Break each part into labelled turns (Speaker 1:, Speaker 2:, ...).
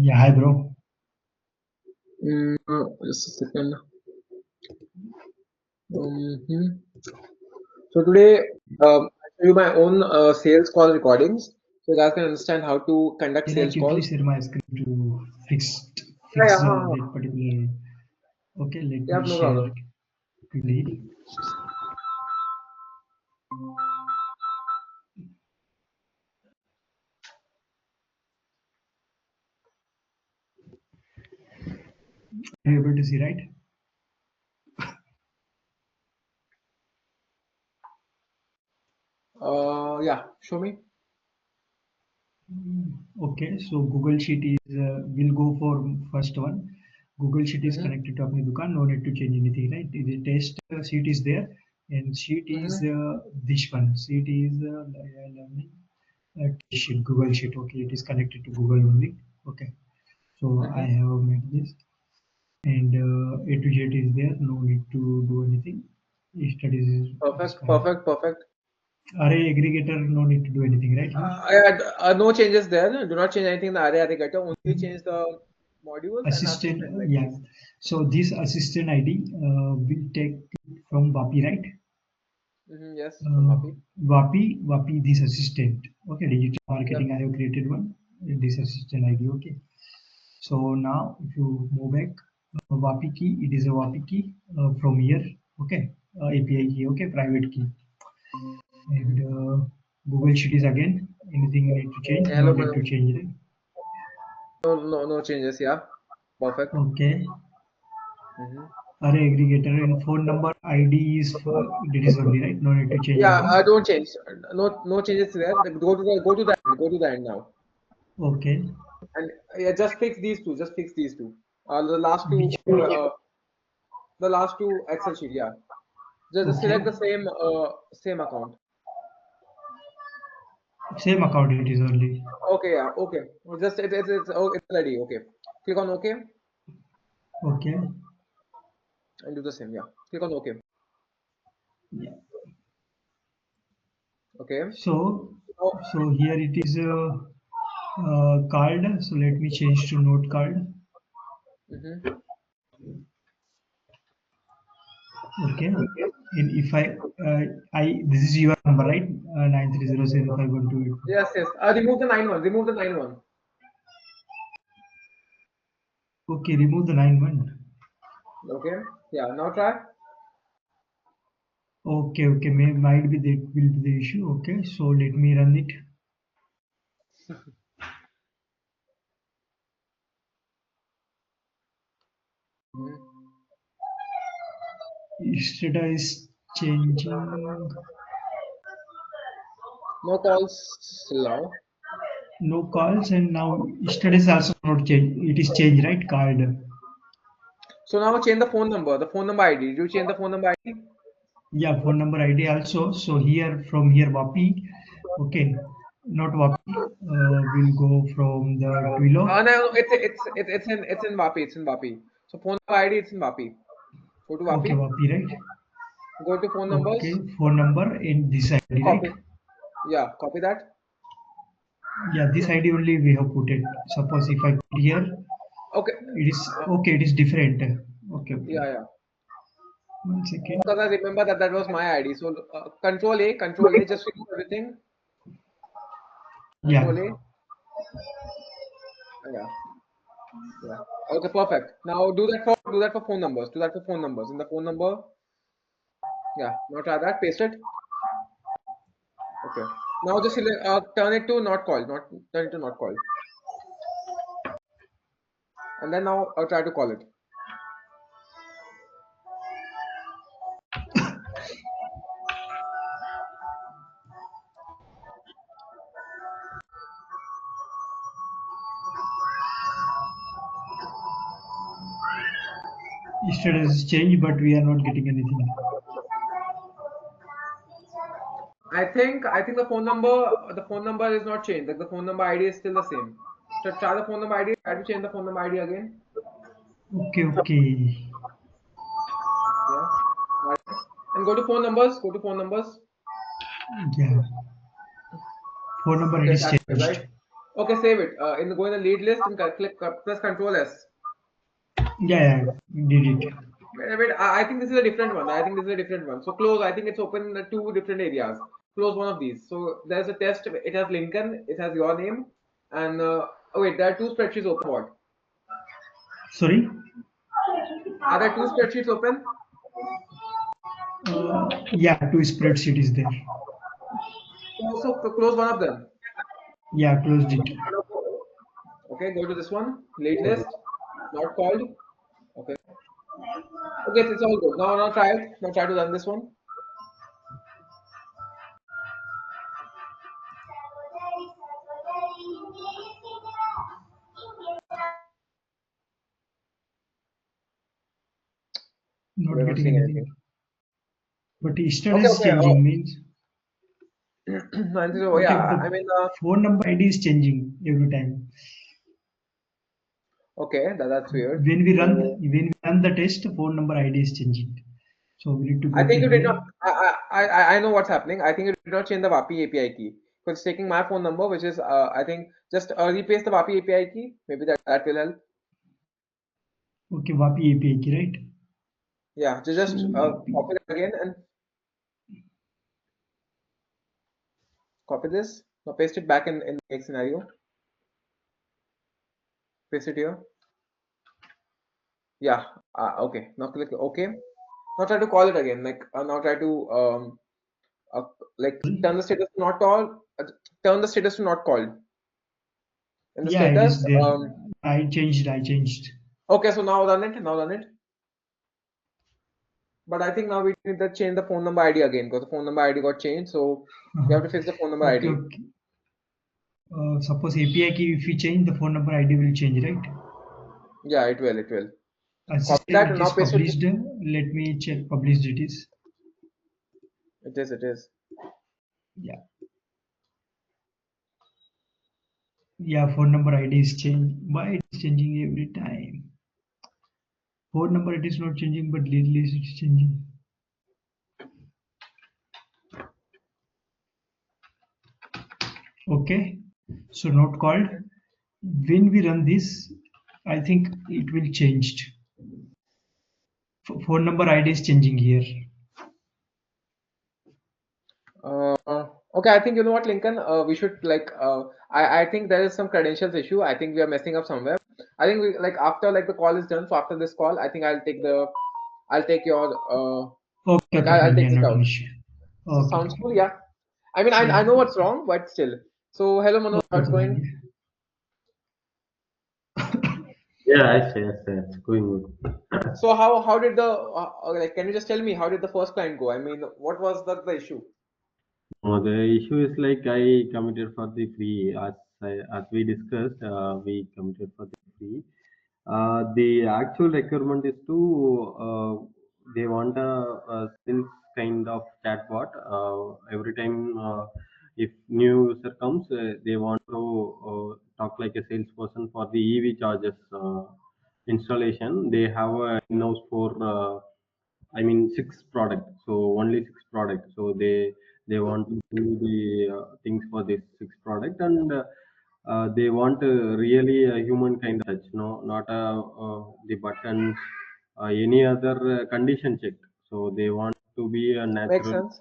Speaker 1: Yeah, hi bro.
Speaker 2: Just a second. Mhm. So today, I show you my own sales call recordings, so you guys can understand how to conduct
Speaker 1: Can I
Speaker 2: sales
Speaker 1: quickly
Speaker 2: calls.
Speaker 1: share my screen to fix
Speaker 2: Yeah,
Speaker 1: fix
Speaker 2: yeah,
Speaker 1: that particular? Okay, let
Speaker 2: yeah,
Speaker 1: me
Speaker 2: no
Speaker 1: share
Speaker 2: problem.
Speaker 1: quickly. Are you able to see, right?
Speaker 2: Yeah, show me.
Speaker 1: Okay, so Google Sheet is we'll go for first one. Google Sheet is
Speaker 2: Mm-hmm.
Speaker 1: connected to अपनी दुकान. No need to change anything, right? The test sheet is there, and sheet is
Speaker 2: Mm-hmm.
Speaker 1: this one. Sheet is learning sheet. Google Sheet. Okay, it is connected to Google only. Okay, so I
Speaker 2: Mm-hmm.
Speaker 1: have made this. And A to Z is there. No need to do anything. Studies is
Speaker 2: Perfect,
Speaker 1: correct.
Speaker 2: perfect, perfect.
Speaker 1: Array aggregator, no need to do anything, right here.
Speaker 2: No changes there. Do not change anything in the array aggregator. Only change the modules and
Speaker 1: Assistant,
Speaker 2: assistant
Speaker 1: yeah.
Speaker 2: IDs.
Speaker 1: So this assistant ID will take from Vapi, right?
Speaker 2: Mm-hmm. Yes, from
Speaker 1: Uh,
Speaker 2: Happy.
Speaker 1: Vapi, this assistant. Okay, digital
Speaker 2: Yep.
Speaker 1: marketing. I have created one. This assistant ID. Okay. So now, if you move back, Vapi key. It is a Vapi key from here. Okay. API key. Okay, private key. And
Speaker 2: Mm-hmm.
Speaker 1: Google Sheet is again. Anything you need to change?
Speaker 2: Hello,
Speaker 1: No need
Speaker 2: madam.
Speaker 1: to change, right?
Speaker 2: No, no, no changes. Yeah, perfect.
Speaker 1: Okay.
Speaker 2: Mm-hmm.
Speaker 1: Array aggregator and phone number ID is it is only, right? No need to change
Speaker 2: Yeah,
Speaker 1: anything.
Speaker 2: don't change. No, no changes there. Like, go to the end. Now,
Speaker 1: Okay.
Speaker 2: and yeah, just fix these two. Just fix these two. The last two,
Speaker 1: Which one?
Speaker 2: the last two Excel sheet. Yeah, just select
Speaker 1: Okay.
Speaker 2: the same account.
Speaker 1: Same account it is only.
Speaker 2: Okay, yeah, okay. Just it's ready. Okay, click on OK
Speaker 1: Okay.
Speaker 2: and do the same. Yeah, click on OK.
Speaker 1: Yeah.
Speaker 2: Okay.
Speaker 1: So
Speaker 2: Now,
Speaker 1: so here it is a card. So let me change to note card.
Speaker 2: mm-hmm.
Speaker 1: Okay. And if I this is your number, right? 93075128.
Speaker 2: Yes, yes. Remove the 9 one. Remove the 9 1.
Speaker 1: Okay, remove the 9 1.
Speaker 2: Okay. Yeah. Now try.
Speaker 1: Okay, okay. Might be that will be the issue. Okay, so let me run it.
Speaker 2: Mhm.
Speaker 1: Status is changing.
Speaker 2: No calls till now.
Speaker 1: No calls, and now status also not change. It is changed, right? Card.
Speaker 2: So now change the phone number. The phone number ID. Did you change the phone number ID?
Speaker 1: Yeah, phone number ID also. So here from here Vapi. Okay, not Vapi. We'll go from the Twilo.
Speaker 2: No, no, it's in Vapi. It's in Vapi. So phone number ID. It's in Vapi. Go to
Speaker 1: Okay,
Speaker 2: Vapi.
Speaker 1: Vapi, right?
Speaker 2: Go to phone numbers.
Speaker 1: Okay, phone number and this ID, right?
Speaker 2: Copy. Yeah, copy that.
Speaker 1: Yeah, this ID only we have put it. Suppose if I put here,
Speaker 2: Okay.
Speaker 1: it is
Speaker 2: Uh,
Speaker 1: okay. It is different. Okay,
Speaker 2: yeah,
Speaker 1: okay.
Speaker 2: yeah.
Speaker 1: 1 second.
Speaker 2: Because I remember that was my ID. So Control A, just remove everything.
Speaker 1: Yeah.
Speaker 2: Control A. Yeah, yeah. Okay, perfect. Now do that for phone numbers. Do that for phone numbers. In the phone number, yeah. Now try that. Paste it. Okay. Now just turn it to not call. Not turn it to not call. And then now try to call it.
Speaker 1: Status is changed, but we are not getting anything.
Speaker 2: I think the phone number is not changed. Like the phone number ID is still the same. So try the phone number ID. Try to change the phone number ID again.
Speaker 1: Okay, okay.
Speaker 2: Yeah. Right. And go to phone numbers. Go to phone numbers.
Speaker 1: Yeah. Phone number it
Speaker 2: Okay, it's
Speaker 1: is
Speaker 2: active, right?
Speaker 1: changed.
Speaker 2: Okay, save it. Go in the lead list and press Control S.
Speaker 1: Yeah, yeah, did it.
Speaker 2: Wait, I think this is a different one. I think this is a different one. So close. I think it's open in the two different areas. Close one of these. So there's a test. It has Lincoln. It has your name. And oh wait, there are two spreadsheets open. What?
Speaker 1: Sorry.
Speaker 2: Are there two spreadsheets open?
Speaker 1: Yeah, two spreadsheet is there.
Speaker 2: So close one of them.
Speaker 1: Yeah, closed it.
Speaker 2: Okay, go to this one. Late list. Not called. Okay. Okay, it's all good. Now try it. Now try to run this one.
Speaker 1: Not
Speaker 2: We're not
Speaker 1: getting
Speaker 2: seeing anything.
Speaker 1: anything. But
Speaker 2: Okay,
Speaker 1: yesterday's
Speaker 2: okay.
Speaker 1: changing means
Speaker 2: No, I think so.
Speaker 1: okay.
Speaker 2: Yeah,
Speaker 1: The
Speaker 2: I mean,
Speaker 1: phone number ID is changing every time.
Speaker 2: okay, that's weird.
Speaker 1: When we run
Speaker 2: So
Speaker 1: when we run the test, phone number ID is changing. So we need to
Speaker 2: I
Speaker 1: go to
Speaker 2: think you did
Speaker 1: here.
Speaker 2: not. I know what's happening. I think you did not change the WAPI API key. Because it's taking my phone number, which is I think just replace the WAPI API key. Maybe that will help.
Speaker 1: Okay, WAPI API key, right?
Speaker 2: Yeah,
Speaker 1: So
Speaker 2: just
Speaker 1: WAPI.
Speaker 2: copy that again and copy this. Now paste it back in the next scenario. Paste it here. Yeah. Okay. Now click OK. Now try to call it again. Now try to uh, like turn the status to not called. Turn the status to not called in the
Speaker 1: Yeah, it is
Speaker 2: status.
Speaker 1: there. I changed. I changed.
Speaker 2: Okay. So now run it. Now run it. But I think now we need to change the phone number ID again because the phone number ID got changed. So we have to fix the phone number
Speaker 1: Okay,
Speaker 2: ID.
Speaker 1: okay. Suppose API key, if we change, the phone number ID will change, right?
Speaker 2: Yeah, it will. It will. Copy
Speaker 1: Assistant,
Speaker 2: that and
Speaker 1: it
Speaker 2: now
Speaker 1: is
Speaker 2: paste it.
Speaker 1: published. Let me check. Published it is.
Speaker 2: It is. It is.
Speaker 1: Yeah, yeah. Phone number ID is changed. Why it is changing every time? Phone number it is not changing, but lead list it is changing. Okay, so not called. When we run this, I think it will changed. Phone number ID is changing here.
Speaker 2: Okay, I think you know what, Lincoln. We should I think there is some credentials issue. I think we are messing up somewhere. I think we like after like the call is done. So after this call, I think I'll take your
Speaker 1: Okay, okay,
Speaker 2: I'll
Speaker 1: fine.
Speaker 2: take
Speaker 1: Yeah,
Speaker 2: this
Speaker 1: not an
Speaker 2: out.
Speaker 1: issue.
Speaker 2: So
Speaker 1: Okay,
Speaker 2: sounds
Speaker 1: okay,
Speaker 2: cool, yeah. I mean, I
Speaker 1: yeah.
Speaker 2: know what's wrong, but still. So hello, Manoj.
Speaker 1: Okay,
Speaker 2: How it's
Speaker 1: okay,
Speaker 2: going?
Speaker 1: fine.
Speaker 3: Yeah, yes, going good.
Speaker 2: So how did the like? Can you just tell me how did the first client go? I mean, what was the issue?
Speaker 3: The issue is like I committed for the free as we discussed. We committed for the free. The actual requirement is to they want a sales kind of chatbot. Every time if new user comes, they want to talk like a salesperson for the EV charges installation. They have a in-house for I mean six product. So only six product. So they want to do the things for this six product and they want really a human kind of touch, no, not the buttons, any other condition check. So they want to be a
Speaker 2: Makes
Speaker 3: natural,
Speaker 2: sense.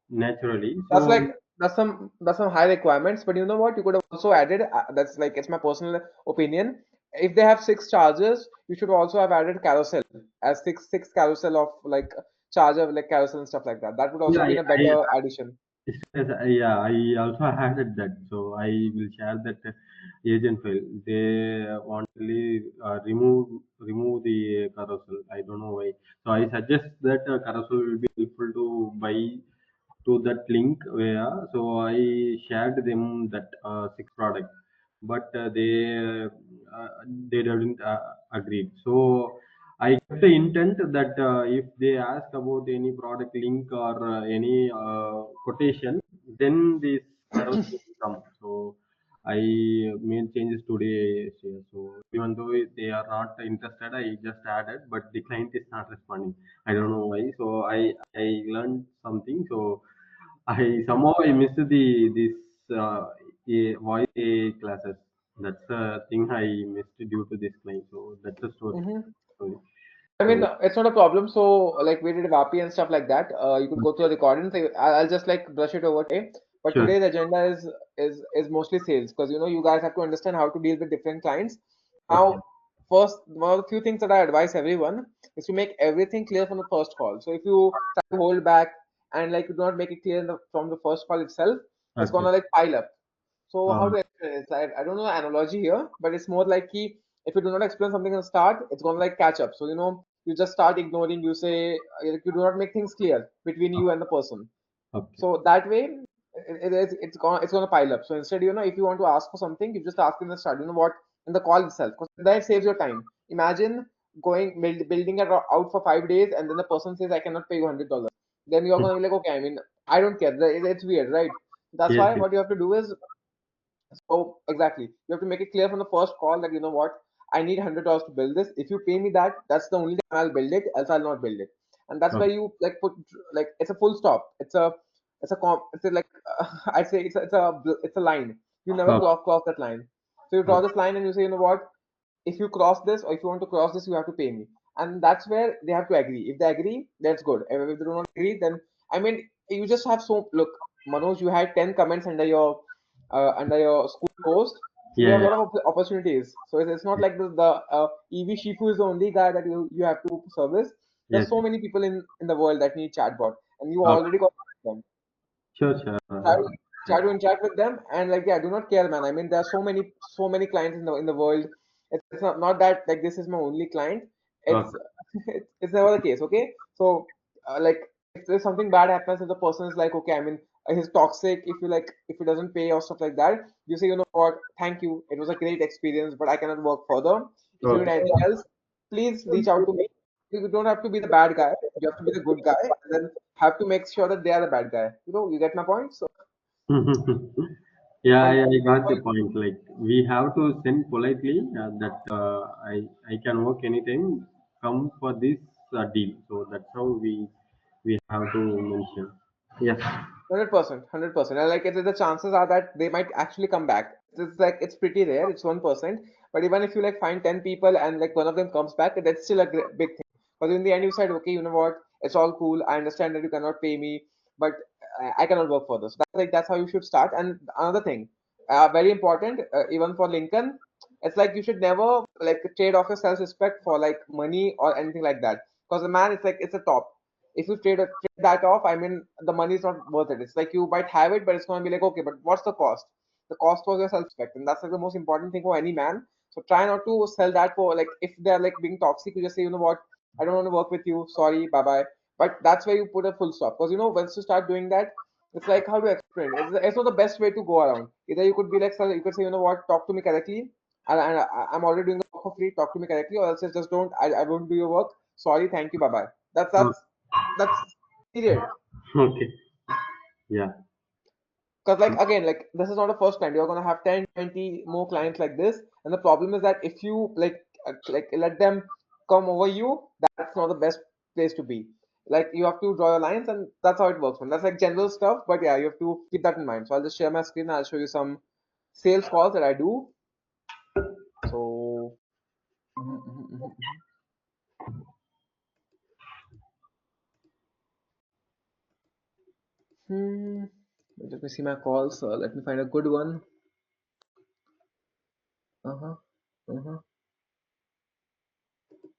Speaker 3: naturally.
Speaker 2: That's
Speaker 3: So
Speaker 2: like that's some high requirements, but you know what? You could have also added. That's like it's my personal opinion. If they have six chargers, you should also have added carousel as six carousel of like charger like carousel and stuff like that. That would also
Speaker 3: yeah,
Speaker 2: been a better addition.
Speaker 3: yes, yeah, I also added that. So I will share that agent file. They want to remove the carousel. I don't know why. So I suggest that carousel will be helpful to buy to that link where. So I shared them that six product, but they didn't agree. So I kept the intent that if they ask about any product link or any quotation, then this carousel will come. So I made changes today. So even though they are not interested, I just added, but the client is not responding. I don't know why. So I learned something. So I somehow I missed the this uh, voice AI classes. That's a thing I missed due to this client. So that's a story.
Speaker 2: Mm-hmm.
Speaker 3: Story.
Speaker 2: I mean,
Speaker 3: So
Speaker 2: it's not a problem. So, like, we did VAPI and stuff like that. You could go through the recording. So I'll just like brush it over today. But
Speaker 3: sure.
Speaker 2: today's agenda is mostly sales, because you guys have to understand how to deal with different clients.
Speaker 3: Okay.
Speaker 2: Now, first, one of the few things that I advise everyone is to make everything clear from the first call. So if you try to hold back and like you do not make it clear from the first call itself, it's
Speaker 3: Okay.
Speaker 2: gonna like pile up. So how
Speaker 3: Um,
Speaker 2: to explain it? I don't know the analogy here, but it's more like if you do not explain something in the start, it's gonna like catch up. So you just start ignoring. You say like, you do not make things clear between you and the person.
Speaker 3: okay.
Speaker 2: So that way, it's gonna pile up. So instead, if you want to ask for something, you just ask in the start. You know what, in the call itself, because that saves your time. Imagine building it out for 5 days, and then the person says, "I cannot pay you $100." Then you're gonna be like, "Okay, I mean, I don't care. It's weird, right?" That's
Speaker 3: Yes.
Speaker 2: why
Speaker 3: Yes.
Speaker 2: what you have to do is, so exactly, you have to make it clear from the first call that, you know what, I need $100 to build this. If you pay me that, that's the only time I'll build it. Else I'll not build it. And that's why
Speaker 3: Okay.
Speaker 2: you like put, like, it's a full stop. It's a like I'd say it's a line. You never
Speaker 3: Okay.
Speaker 2: cross that line. So you draw
Speaker 3: Okay.
Speaker 2: this line and you say, you know what, if you cross this, or if you want to cross this, you have to pay me. And that's where they have to agree. If they agree, that's good. And if they do not agree, then I mean, you just have, so look, Manoj, you had 10 comments under your school post. So you
Speaker 3: Yeah.
Speaker 2: have a
Speaker 3: Yeah.
Speaker 2: lot of opportunities. So it's not like the EV Shifu is the only guy that you have to service.
Speaker 3: Yes.
Speaker 2: There's so many people in the world that need chatbot, and you
Speaker 3: Okay.
Speaker 2: already got them.
Speaker 3: Sure. Sure.
Speaker 2: try to try to interact with them, and like, yeah, do not care, man. I mean, there are so many clients in the world. It's not that like this is my only client. It's
Speaker 3: Okay.
Speaker 2: it's never the case. Okay, so like, if there's something bad happens, if the person is like, okay, I mean, he's toxic, if he doesn't pay or stuff like that, you say, you know what, thank you, it was a great experience, but I cannot work further. If you need
Speaker 3: Okay.
Speaker 2: anything else, please reach out to me. You don't have to be the bad guy, you have to be the good guy, and then have to make sure that they are the bad guy. You get my point. So,
Speaker 3: Yeah,
Speaker 2: and
Speaker 3: I got the point. Like we have to send politely that I can work anytime. Come for this deal. So that's how we have to mention. Yes.
Speaker 2: 100%, 100%. And like, the chances are that they might actually come back. It's like, it's pretty rare. It's 1%. But even if you like find 10 people and like one of them comes back, that's still a big thing. Because in the end, you said, okay, you know what? It's all cool. I understand that you cannot pay me, but I cannot work for this. That's how you should start. And another thing, very important, even for Lincoln, it's like you should never like trade off your self-respect for like money or anything like that. Because the man, it's like, it's a top. If you trade that off, I mean, the money is not worth it. It's like you might have it, but it's going to be like, okay, but what's the cost? The cost was your self-respect, and that's like the most important thing for any man. So try not to sell that for, like, if they're like being toxic, you just say, you know what, I don't want to work with you. Sorry, bye bye. But that's where you put a full stop, because once you start doing that, it's like, how to explain? It's not the best way to go around. Either you could be like, sir, you could say, you know what, talk to me correctly, and I'm already doing the work for free. Talk to me correctly, or else just don't. I won't do your work. Sorry, thank you, bye bye. That's
Speaker 3: Oh,
Speaker 2: that's that's period.
Speaker 3: okay. Yeah.
Speaker 2: Because like, again, like, this is not the first client. You're gonna have 10, 20 more clients like this, and the problem is that if you like let them come over you, that's not the best place to be. Like, you have to draw your lines, and that's how it works, man. That's like general stuff, but yeah, you have to keep that in mind. So I'll just share my screen. I'll show you some sales calls that I do. So mhm, mhm, mhm, mhm. Let me see my calls. Let me find a good one. Uh-huh. Uh-huh.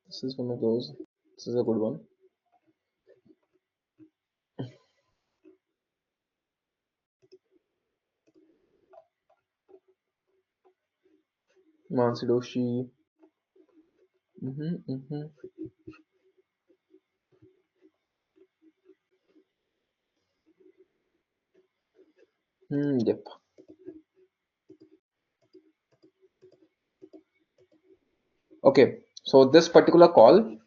Speaker 2: This is one of those. This is a good one. Mansidoshi. Mm-hmm, mm-hmm. Yep. Okay. So this particular call,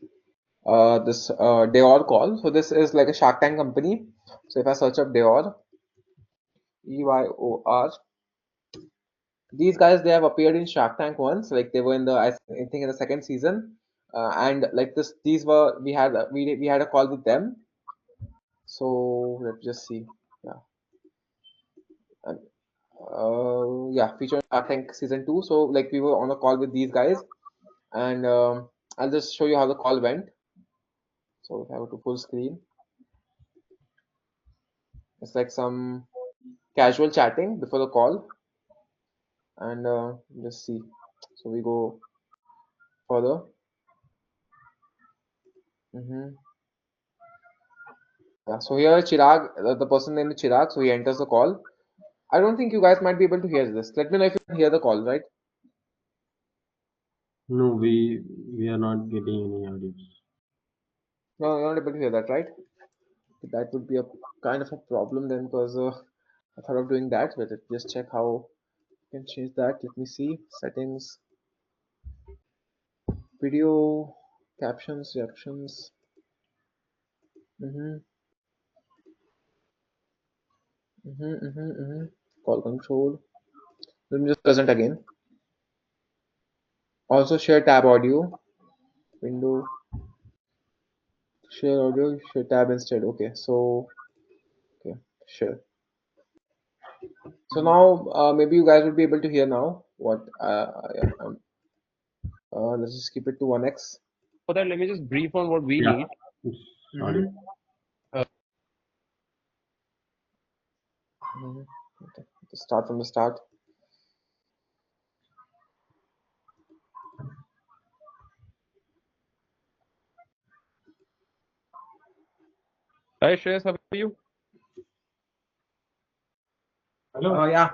Speaker 2: this Deor call. So this is like a Shark Tank company. So if I search up Deor, EYOR, these guys, they have appeared in Shark Tank once. Like, they were in the, I think, in the second season. And like this, these were we had a call with them. So let's just see. Yeah. Yeah, featured in Shark Tank season 2. So like we were on a call with these guys, and I'll just show you how the call went. So if I go to full screen, it's like some casual chatting before the call, and let's see. So we go further. hmm Yeah, so here Chirag, the person named Chirag, so he enters the call. I don't think you guys might be able to hear this. Let me know if you can hear the call, right?
Speaker 3: No, we are not getting any audio.
Speaker 2: No, you're not able to hear that, right? That would be a kind of a problem then, because I thought of doing that, but just check how you can change that. Let me see. Settings, video, captions, reactions. Mm-hmm, Call control. Let me just present again. Also share tab audio, window, share audio, share tab instead. Okay, so okay, sure. So now maybe you guys would be able to hear now what yeah, let's just keep it to 1x.
Speaker 4: For that, let me just brief on what we
Speaker 3: Yeah,
Speaker 4: need.
Speaker 3: it's audio.
Speaker 2: Mm-hmm.
Speaker 4: Uh,
Speaker 2: Okay. Just start from the start.
Speaker 4: Hi, Shreyas, how are you?
Speaker 5: Yeah.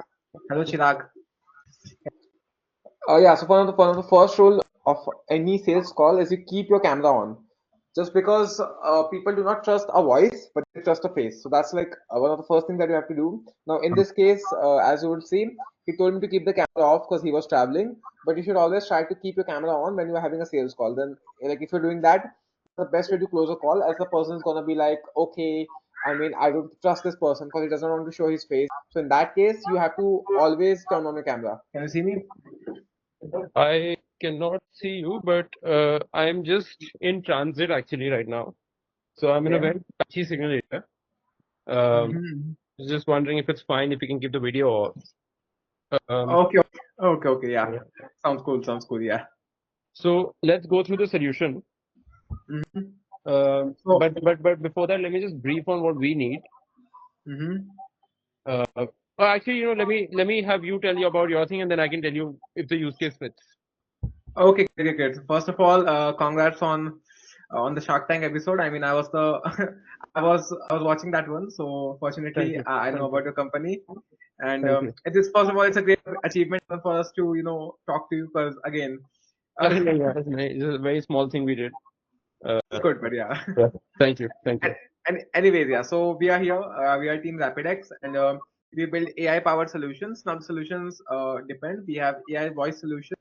Speaker 5: Hello, Chirag.
Speaker 2: Yeah, so one of the first rule of any sales call is you keep your camera on. Just because people do not trust a voice, but they trust a face. So that's like one of the first things that you have to do. Now, in this case, as you would see, he told me to keep the camera off because he was traveling. But you should always try to keep your camera on when you are having a sales call. Then, like if you're doing that, the best way to close a call, as the person is gonna be like, okay, I mean, I don't trust this person because he doesn't want to show his face. So in that case, you have to always turn on your camera.
Speaker 5: Can you see me?
Speaker 4: I cannot see you, but I'm just in transit actually right now. So I'm in a
Speaker 5: Okay.
Speaker 4: very patchy signal area. Um,
Speaker 5: Mm-hmm.
Speaker 4: just wondering if it's fine if you can keep the video off. Um,
Speaker 5: Okay. Okay. Yeah.
Speaker 4: yeah.
Speaker 5: Sounds cool. Sounds cool. Yeah.
Speaker 4: So let's go through the solution.
Speaker 5: Mm-hmm. So.
Speaker 4: But before that, let me just brief on what we need.
Speaker 5: Mm-hmm.
Speaker 4: Uh, actually, let me have you tell you about your thing, and then I can tell you if the use case fits.
Speaker 5: Okay. Good. So first of all, congrats on the Shark Tank episode. I mean, I was the I was watching that one. So
Speaker 4: Thank
Speaker 5: fortunately,
Speaker 4: you.
Speaker 5: I know
Speaker 4: Thank you.
Speaker 5: about your company. And
Speaker 4: Thank you.
Speaker 5: it is first of all, it's a great achievement for us to talk to you because again,
Speaker 4: Yeah, it's nice. It's a very small thing we did.
Speaker 5: it's good. But yeah.
Speaker 4: Yeah. Thank you. Thank you.
Speaker 5: And anyways, yeah. So we are here. We are Team RapidX, and we build AI-powered solutions. Now the solutions depend. We have AI voice solutions.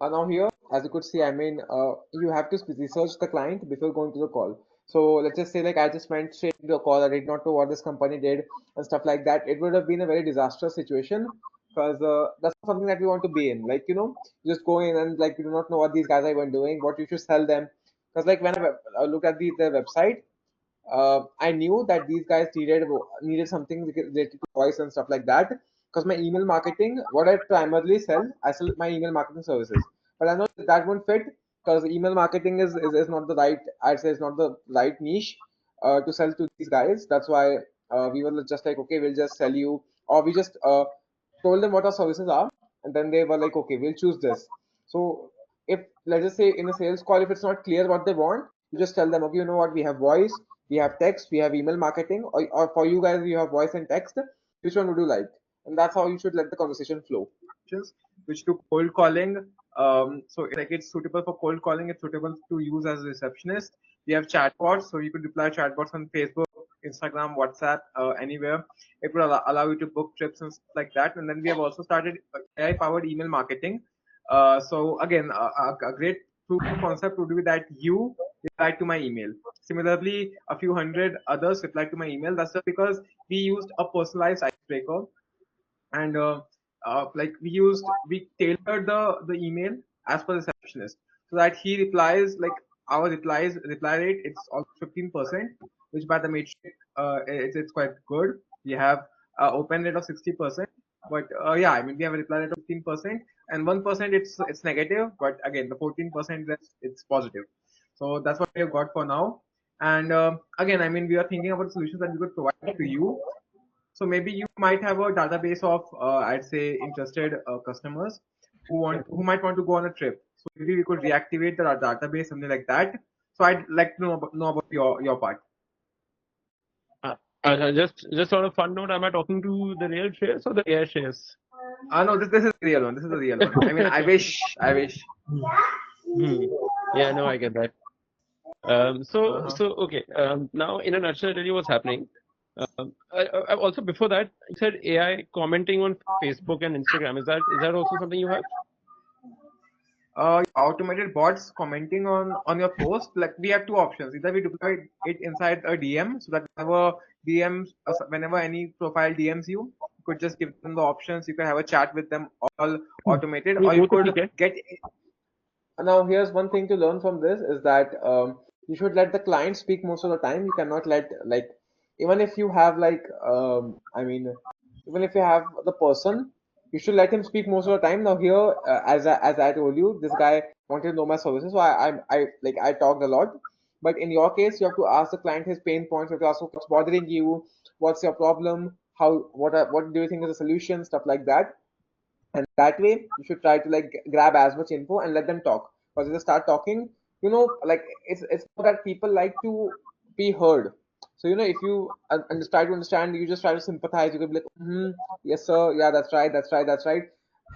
Speaker 2: Now here, as you could see, I mean, you have to research the client before going to the call. So let's just say like I just went straight to the call. I did not know what this company did and stuff like that. It would have been a very disastrous situation because that's not something that we want to be in. Like, you just go in and like you do not know what these guys are even doing, what you should sell them. Because like when I looked at their website, I knew that these guys needed something related to voice and stuff like that. Because my email marketing, what I primarily sell, I sell my email marketing services. But I know that won't fit because email marketing is not the right, I'd say, it's not the right niche to sell to these guys. That's why we were just like, okay, we'll just sell you, or we just told them what our services are, and then they were like, okay, we'll choose this. So if let's just say in a sales call, if it's not clear what they want, you just tell them, okay, you know what, we have voice, we have text, we have email marketing, or for you guys, you have voice and text. Which one would you like? And that's how you should let the conversation flow.
Speaker 5: Which do cold calling. So it's suitable for cold calling. It's suitable to use as a receptionist. We have chatbots, so you could deploy chatbots on Facebook, Instagram, WhatsApp, anywhere. It will allow you to book trips and stuff like that. And then we have also started AI-powered email marketing. So again, a great proof of concept would be that you replied to my email. Similarly, a few hundred others replied to my email. That's just because we used a personalized icebreaker, and like we tailored the email as per the receptionist, so that he replies like our reply rate, it's almost 15%, which by the matrix it's quite good. We have open rate of 60%, But yeah, I mean, we have a reply rate of 15%, and 1% it's negative, but again, the 14% that's it's positive. So that's what we have got for now. And again, I mean, we are thinking about solutions that we could provide to you. So maybe you might have a database of I'd say interested customers who might want to go on a trip. So maybe we could reactivate the database, something like that. So I'd like to know about your part.
Speaker 4: Just on a fun note, am I talking to the real shares or the AI shares?
Speaker 5: No, this is the real one. This is the real one. I mean, I wish.
Speaker 4: Hmm. Yeah, no, I get that.
Speaker 5: Uh-huh.
Speaker 4: Okay. Now, in a nutshell, I'll tell you what's happening. Also, before that, you said AI commenting on Facebook and Instagram. Is that also something you have?
Speaker 5: Automated bots commenting on your post. Like we have two options. Either we deploy it inside a DM, so that whenever any profile DMs you, you could just give them the options. You can have a chat with them, all automated,
Speaker 4: नहीं,
Speaker 5: or you
Speaker 4: वो तो
Speaker 5: could
Speaker 4: ठीक है.
Speaker 5: get.
Speaker 2: Now, here's one thing to learn from this is that you should let the client speak most of the time. You cannot let, like, even if you have like I mean, even if you have the person, you should let him speak most of the time. Now here, as I told you, this guy wanted to know my services, so I talked a lot. But in your case, you have to ask the client his pain points. You have to ask what's bothering you, what's your problem, what do you think is the solution, stuff like that. And that way you should try to like grab as much info and let them talk, because if they start talking, like it's more that people like to be heard. So if you try to understand, you just try to sympathize. You could be like, yes sir, yeah, that's right, that's right.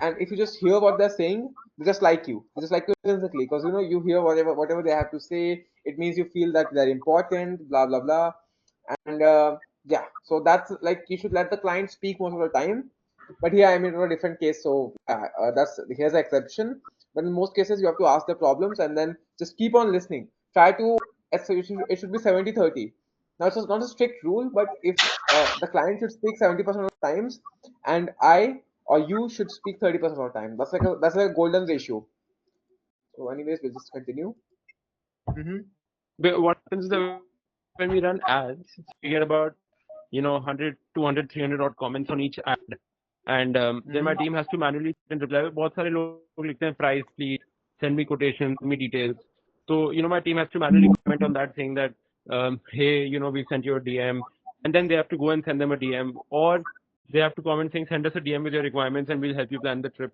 Speaker 2: And if you just hear what they're saying, they just like you intrinsically, because you hear whatever they have to say. It means you feel that they're important, blah blah blah. And yeah, so that's like you should let the client speak most of the time. But here I'm in a different case, so that's here's an exception. But in most cases, you have to ask the problems and then just keep on listening. Try to so it should be 70-30. Now it's not a strict rule, but if the client should speak 70% of the times, and I or you should speak 30% of the time. That's like a golden ratio. So, anyways, we'll just continue.
Speaker 5: Mm-hmm.
Speaker 4: But what happens is that when we run ads, we get about 100, 200, 300 odd comments on each ad, and then my
Speaker 5: Mm-hmm.
Speaker 4: team has to manually sit and reply. बहुत सारे लोग लिखते हैं price please, send me quotation, send me details. So my team has to manually comment on that, saying that hey, we sent you a DM, and then they have to go and send them a DM, or they have to comment saying send us a DM with your requirements and we'll help you plan the trip.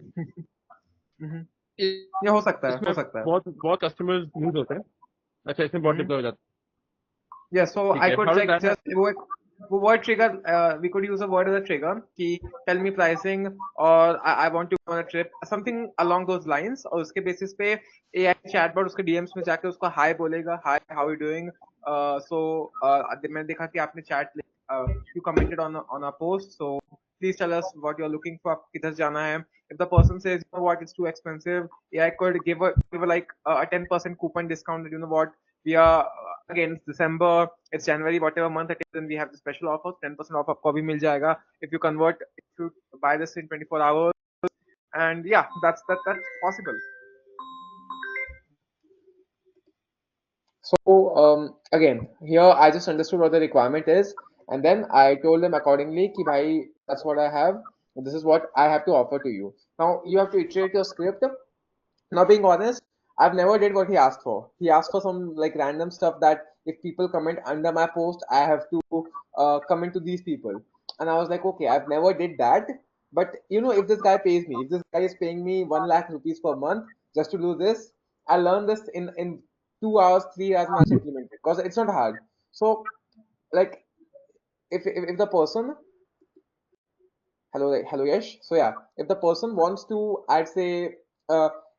Speaker 5: Mm-hmm.
Speaker 4: इसमें
Speaker 5: ये हो सकता है, हो
Speaker 4: बहुत
Speaker 5: सकता है.
Speaker 4: बहुत बहुत customers use होते हैं. अच्छा, इसमें बहुत
Speaker 5: Mm-hmm.
Speaker 4: deploy हो जाता
Speaker 5: Yeah, so
Speaker 4: है.
Speaker 5: I
Speaker 4: ठीक है.
Speaker 5: could
Speaker 4: How does
Speaker 5: like
Speaker 4: that
Speaker 5: just
Speaker 4: happen?
Speaker 5: word trigger. We could use a word as a trigger. Ki tell me pricing, or I want to go on a trip, something along those lines. और उसके basis पे AI chatbot उसके DMs में जाके उसको hi बोलेगा, hi, how you doing? So मैंने देखा कि आपने chat you commented on a post. So please tell us what you're looking for. आपको किधर जाना है? If the person says, you know what, it's too expensive, AI could give a like a 10% coupon discount. That, you know what, we are again, it's December, it's January, whatever month it is, and we have the special offer, 10% off आपको अभी मिल जाएगा if you convert, if you buy this in 24 hours. And yeah, that's possible.
Speaker 2: So again, here I just understood what the requirement is, and then I told them accordingly, ki bhai, that's what I have. This is what I have to offer to you. Now you have to iterate your script. Now, being honest, I've never did what he asked for. He asked for some like random stuff that if people comment under my post, I have to comment to these people. And I was like, okay, I've never did that. But if this guy pays me, if this guy is paying me 1 lakh rupees per month just to do this, I learn this in 2 hours, 3 hours, and I just implement it because it's not hard. So, like, if the person, hello, Yash. So yeah, if the person wants to, I'd say,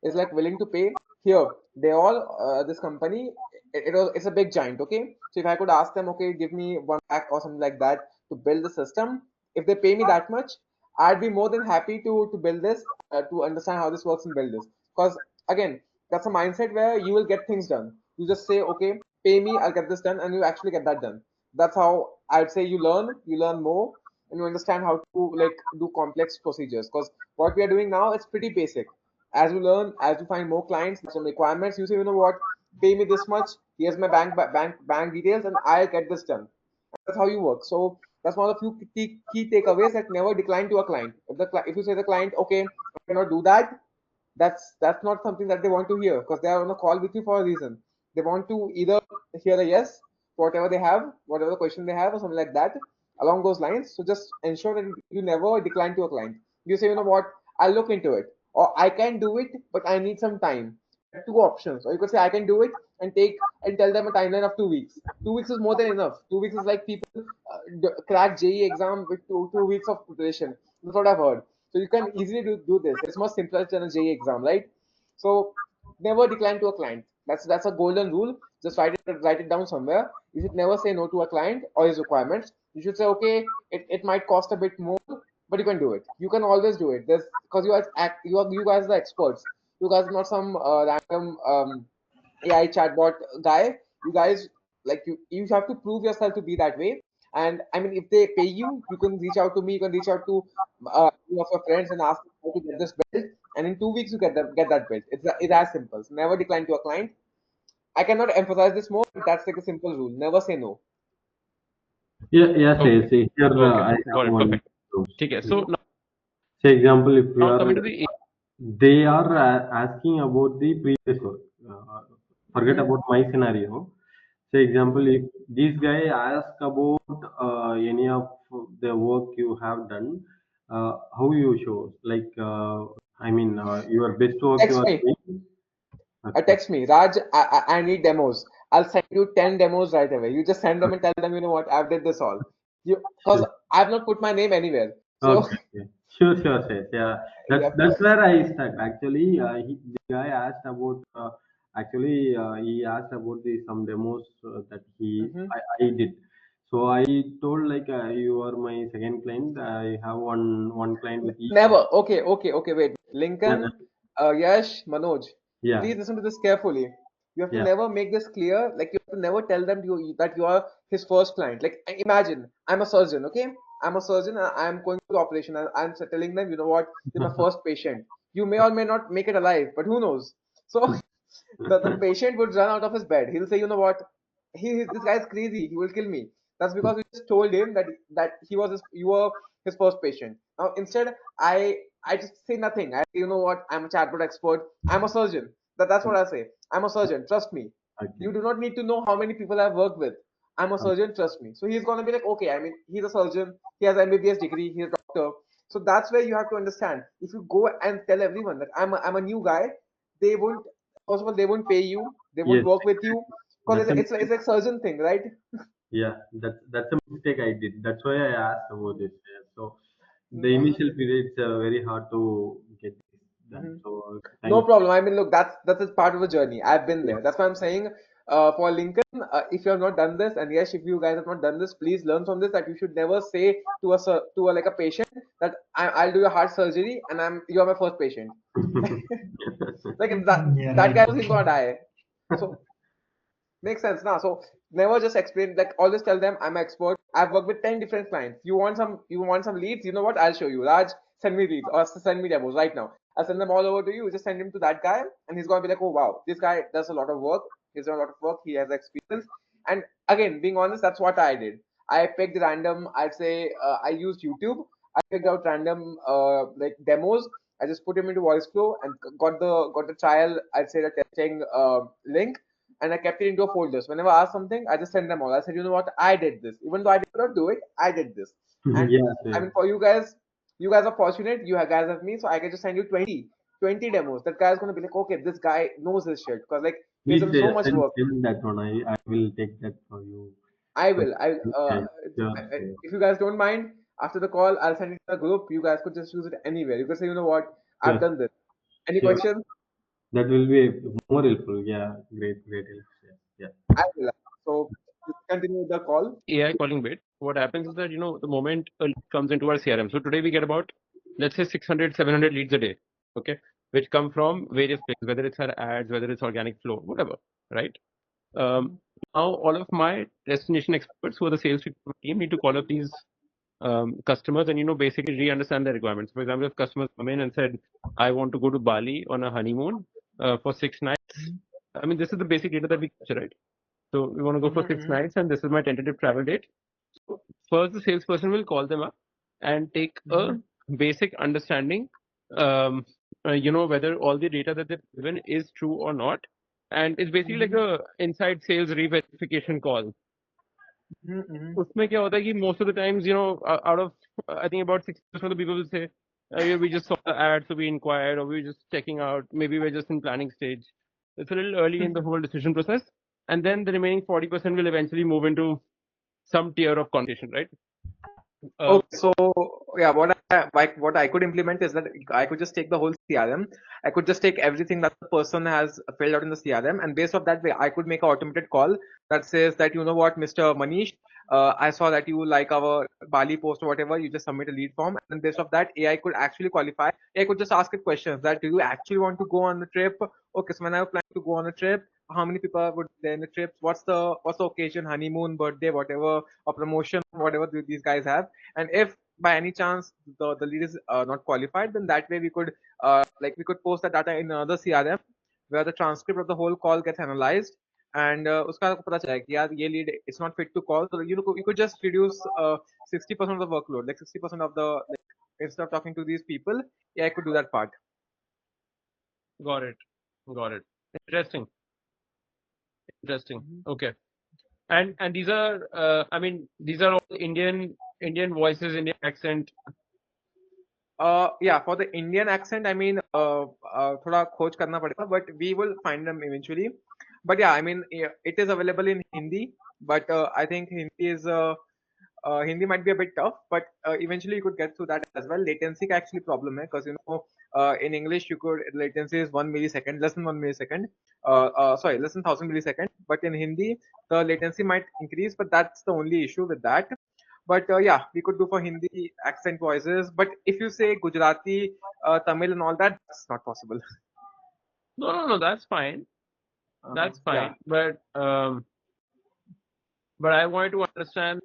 Speaker 2: is like willing to pay here, they all this company, it's a big giant. Okay, so if I could ask them, okay, give me 1 lakh or something like that to build the system, if they pay me that much, I'd be more than happy to build this, to understand how this works and build this. Because again, that's a mindset where you will get things done. You just say, okay, pay me, I'll get this done, and you actually get that done. That's how I'd say you learn more, and you understand how to like do complex procedures, because what we are doing now is pretty basic. As you learn, as you find more clients, some requirements, you say, you know what, pay me this much, here's my bank details, and I'll get this done. That's how you work. So That's one of the few key takeaways, that never decline to a client. If you say the client, okay, I cannot do that, that's not something that they want to hear, because they are on a call with you for a reason. They want to either hear a yes, whatever they have, whatever the question they have, or something like that along those lines. So just ensure that you never decline to a client. You say, you know what, I'll look into it, or I can do it, but I need some time. Two options. Or you could say I can do it and tell them a timeline of 2 weeks. 2 weeks is more than enough. 2 weeks is like people crack JE exam with two weeks of preparation. That's what I've heard. So you can easily do this. It's much simpler than a JE exam, right? So never decline to a client. That's a golden rule. Just write it down somewhere. You should never say no to a client or his requirements. You should say, okay, it might cost a bit more, but you can do it. You can always do it. There's because you guys are the experts. You guys are not some random AI chatbot guy. You guys, like, you have to prove yourself to be that way. And I mean, if they pay you, you can reach out to me. You can reach out to of your friends and ask them how to get this built. And in 2 weeks, you get that built. It's as simple. So never decline to a client. I cannot emphasize this more, but that's like a simple rule. Never say no.
Speaker 3: Yeah, yeah,
Speaker 4: Okay.
Speaker 3: say here
Speaker 4: Okay.
Speaker 3: I
Speaker 4: Got
Speaker 3: have
Speaker 4: it.
Speaker 3: one.
Speaker 4: Perfect. Okay. So
Speaker 3: Say example, if we
Speaker 4: now
Speaker 3: are
Speaker 4: coming to the
Speaker 3: they are asking about the previous work. Forget
Speaker 2: Mhm.
Speaker 3: about my scenario. Say example, if this guy ask about any of the work you have done, how you show, like I mean, your best work you
Speaker 2: Text
Speaker 3: are
Speaker 2: me.
Speaker 3: doing. Okay.
Speaker 2: Text me, Raj. I need demos. I'll send you 10 demos right away. You just send them and tell them, you know what, I've did this all. Because
Speaker 3: Sure.
Speaker 2: I've not put my name anywhere. So
Speaker 3: Okay, okay. Sure, sure, sure. Yeah,
Speaker 2: yeah.
Speaker 3: that's where I stuck. Actually, the guy asked about. Actually, he asked about the some demos that
Speaker 2: Mhm.
Speaker 3: I did. So I told like you are my second client. I have one client with each of.
Speaker 2: Never. Okay. Wait. Lincoln, Yash, Manoj.
Speaker 3: Yeah,
Speaker 2: Please listen to this carefully. You have to
Speaker 3: yeah.
Speaker 2: never make this clear. Like, you have to never tell them that you are his first client. Like, imagine I'm a surgeon. Okay, I'm a surgeon. And I'm going to the operation. And I'm telling them, you know what, you're my first patient. You may or may not make it alive, but who knows? So the patient would run out of his bed. He'll say, you know what, this guy's crazy. He will kill me. That's because you just told him that you were his first patient. Now instead, I just say nothing. You know what, I'm a chatbot expert. I'm a surgeon. That's what I say. I'm a surgeon. Trust me.
Speaker 3: Okay.
Speaker 2: You do not need to know how many people I've worked with. I'm a
Speaker 3: Okay.
Speaker 2: surgeon. Trust me. So he's gonna be like, okay. I mean, he's a surgeon. He has MBBS degree. He's a doctor. So that's where you have to understand. If you go and tell everyone that I'm a new guy, they won't. First of all, they won't pay you. They won't
Speaker 3: Yes,
Speaker 2: work with you because
Speaker 3: that's a
Speaker 2: it's like surgeon thing, right?
Speaker 3: yeah. That's a mistake I did. That's why I asked about this. Yeah. So the
Speaker 2: No,
Speaker 3: initial period it's very hard to get this done.
Speaker 2: mhm.
Speaker 3: So
Speaker 2: No
Speaker 3: thanks.
Speaker 2: problem. I mean, look, that's a part of the journey. I've been there. That's why I'm saying, for Lincoln, if you have not done this, and yes, if you guys have not done this, please learn from this that you should never say to a like a patient that I'll do your heart surgery and you're my first patient. Like
Speaker 1: Yeah,
Speaker 2: that
Speaker 1: right.
Speaker 2: guy was gonna die. So makes sense now. So never just explain, like, always tell them I'm an expert. I've worked with 10 different clients. You want some leads, you know what? I'll show you. Raj, send me leads or send me demos right now. I'll send them all over to you. Just send him to that guy and he's gonna be like, oh wow, this guy does a lot of work. He's done a lot of work, he has experience. And again, being honest, that's what I did. I picked random, I'd say I used YouTube. I picked out random like demos. I just put him into voice flow and got the trial, I'd say the testing link, and I kept it into a folder. So whenever I asked something, I just send them all. I said, you know what, I did this. Even though I did not do it, I did this. And
Speaker 3: Yeah,
Speaker 2: I mean, for you guys are fortunate. Guys have me, so I can just send you 20 demos. That guy's gonna be like, okay, this guy knows his shit because like he's
Speaker 3: please
Speaker 2: done so much work.
Speaker 3: send that one. I will take that for you.
Speaker 2: I
Speaker 3: So,
Speaker 2: will.
Speaker 3: yeah, sure, sure.
Speaker 2: If you guys don't mind, after the call, I'll send it to the group. You guys could just use it anywhere. You could say, you know what, I've
Speaker 3: Sure,
Speaker 2: done this. Any
Speaker 3: sure.
Speaker 2: questions?
Speaker 3: That will be more helpful. Yeah, great help. Yeah,
Speaker 2: I will. So just continue with the call.
Speaker 4: AI calling bit, what happens is that, the moment a lead comes into our CRM, so today we get about, let's say 600, 700 leads a day, okay, which come from various places, whether it's our ads, whether it's organic flow, whatever, right? Now all of my destination experts who are the sales people on my team need to call up these customers and, basically re-understand their requirements. For example, if customers come in and said, I want to go to Bali on a honeymoon for 6 nights, I mean, this is the basic data that we capture, right? So we want to go for
Speaker 2: Mhm,
Speaker 4: six
Speaker 2: mhm.
Speaker 4: nights, and this is my tentative travel date. first the salesperson will call them up and take a basic understanding, whether all the data that they've given is true or not. And it's basically like a inside sales re-verification call. उसमें क्या होता है कि most of the times, out of I think about 60% of the people will say, yeah, we just saw the ad, so we inquired, or we were just checking out. Maybe we're just in planning stage. It's a little early in the whole decision process, and then the remaining 40% will eventually move into some tier of conversation, right?
Speaker 5: Okay, so yeah, what I could implement is that I could just take the whole CRM. I could just take everything that the person has filled out in the CRM, and based off that way, I could make an automated call that says that, you know what, Mr. Manish, I saw that you like our Bali post or whatever. You just submit a lead form, and based off that, AI could actually qualify. AI could just ask it questions that, do you actually want to go on the trip? Okay, so when I plan to go on a trip, how many people would there in the trip? What's the occasion? Honeymoon, birthday, whatever, or promotion, whatever these guys have. And if by any chance the lead is not qualified, then that way we could we could post that data in another CRM where the transcript of the whole call gets analyzed, and uska pata chala कि यार ये lead it's not fit to call. So you could just reduce 60% of the workload, like 60% of the, instead of talking to these people, yeah, I could do that part.
Speaker 4: Got it. Interesting. Okay. And these are these are all Indian voices, Indian accent.
Speaker 5: Yeah, for the Indian accent, I mean, thoda khoj karna padega, but we will find them eventually. But yeah, I mean, it is available in Hindi, but I think Hindi might be a bit tough, but eventually you could get through that as well. Latency ka actually problem hai, because in English latency is 1 millisecond, less than 1 millisecond. Sorry, less than 1000 milliseconds. But in Hindi, the latency might increase, but that's the only issue with that. But yeah, we could do for Hindi accent voices. But if you say Gujarati, Tamil, and all that, that's not possible.
Speaker 4: No, that's fine. That's fine.
Speaker 5: Yeah.
Speaker 4: But I wanted to understand.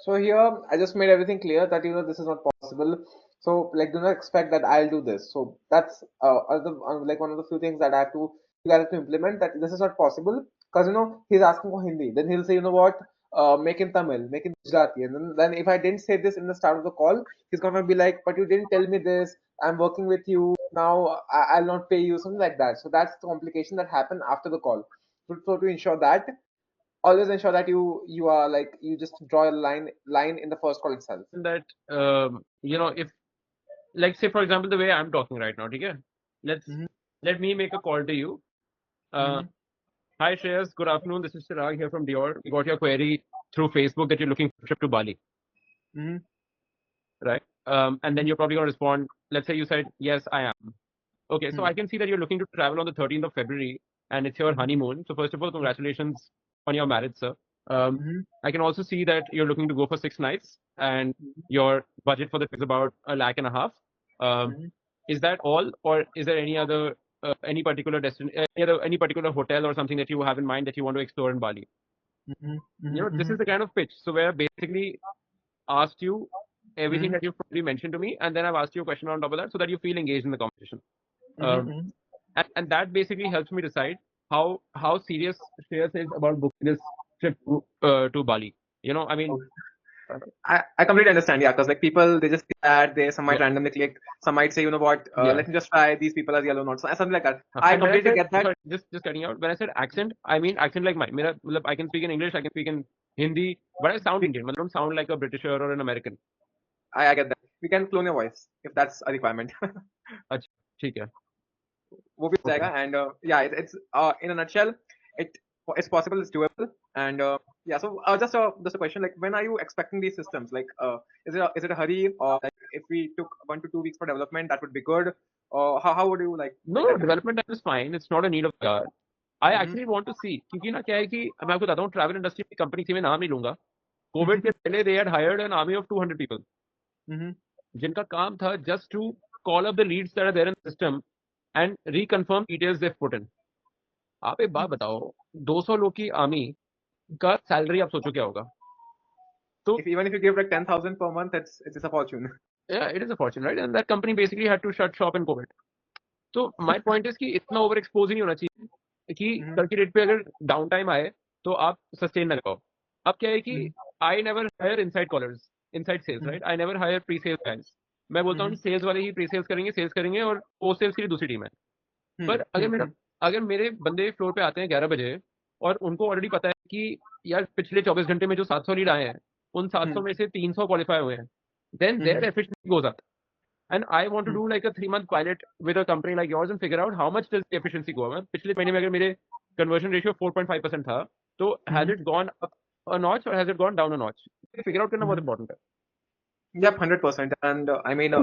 Speaker 2: So here I just made everything clear that this is not possible. So like do not expect that I'll do this. So that's like one of the few things that you guys have to implement, that this is not possible, because he's asking for Hindi. Then he'll say, you know what, make in Tamil, make in Gujarati, and then if I didn't say this in the start of the call, he's gonna be like, but you didn't tell me this. I'm working with you now. I'll not pay you, something like that. So that's the complication that happened after the call. So to ensure that, always ensure that you are like, you just draw a line in the first call itself.
Speaker 4: That if, like, say for example, the way I'm talking right now, okay? Let me make a call to you. Hi Shreyas, good afternoon. This is Chirag here from Dior. We got your query through Facebook that you're looking for a trip to Bali. Right? And then you're probably going to respond. Let's say you said, yes, I am. Okay, so I can see that you're looking to travel on the 13th of February and it's your honeymoon. So first of all, congratulations on your marriage, sir. I can also see that you're looking to go for 6 nights and your budget for the trip is about 1.5 lakh. Is that all, or is there any other any particular any particular hotel or something that you have in mind that you want to explore in Bali? This is the kind of pitch. So where I basically asked you everything that you've probably mentioned to me, and then I've asked you a question on top of that so that you feel engaged in the conversation. And that basically helps me decide how serious Shreyas is about booking this trip to Bali. I mean,
Speaker 5: I completely understand. Yeah, because like people, they just see that some might randomly click. Some might say, you know what, let me just try these people as yellow notes, something like that. I completely get that.
Speaker 4: Sorry, just cutting out. When I said accent, I mean accent like mine. I can speak in English, I can speak in Hindi, but I sound Indian. I don't sound like a Britisher or an American.
Speaker 5: I get that. We can clone your voice if that's a requirement.
Speaker 4: अच्छा, ठीक है.
Speaker 5: वो भी हो जाएगा, and yeah, it's in a nutshell, it's possible, it's doable, and yeah. So just a question, like, when are you expecting these systems? Like, is it a hurry, or like if we took 1 to 2 weeks for development, that would be good, or how would you like?
Speaker 4: No, development time is fine. It's not a need of the hour. I actually want to see, क्योंकि ना क्या है कि मैं आपको बताता हूँ, travel industry की company थी, मैं नाम नहीं लूंगा. COVID के पहले they had hired an army of 200 people. जिनका काम था just to call up the leads that are there in the system and reconfirm details they've put in. आप एक बात बताओ, 200 लोग की आर्मी का सैलरी आप सोचो क्या होगा?
Speaker 5: तो even if you give like 10,000 per month, it's a fortune.
Speaker 4: Yeah, it is a fortune, right? And that company basically had to shut shop in COVID. So my point is कि इतना over expose नहीं होना चाहिए कि कल की date पे अगर डाउन टाइम आए तो आप सस्टेन ना कर पाओ. अब क्या है कि I never hire inside callers, inside sales, right? I never hire pre-sales guys. मैं बोलता हूँ सेल्स वाले ही pre-sales करेंगे और post sales के लिए दूसरी टीम है. पर अगर मेरे बंदे फ्लोर पे आते हैं 11 बजे और उनको ऑलरेडी पता है कि यार पिछले 24 घंटे में जो 700 लीड आए हैं उन 700 में से 300 क्वालिफाई हुए हैं, then their efficiency goes up. And I want to do like a 3-month pilot with a company like yours and figure out how much does the efficiency go up. पिछले महीने में अगर मेरे conversion ratio 4.5% था, तो has it gone up a notch or has it gone down a notch? Figure out करना बहुत important है.
Speaker 5: Yep, 100%. And I mean,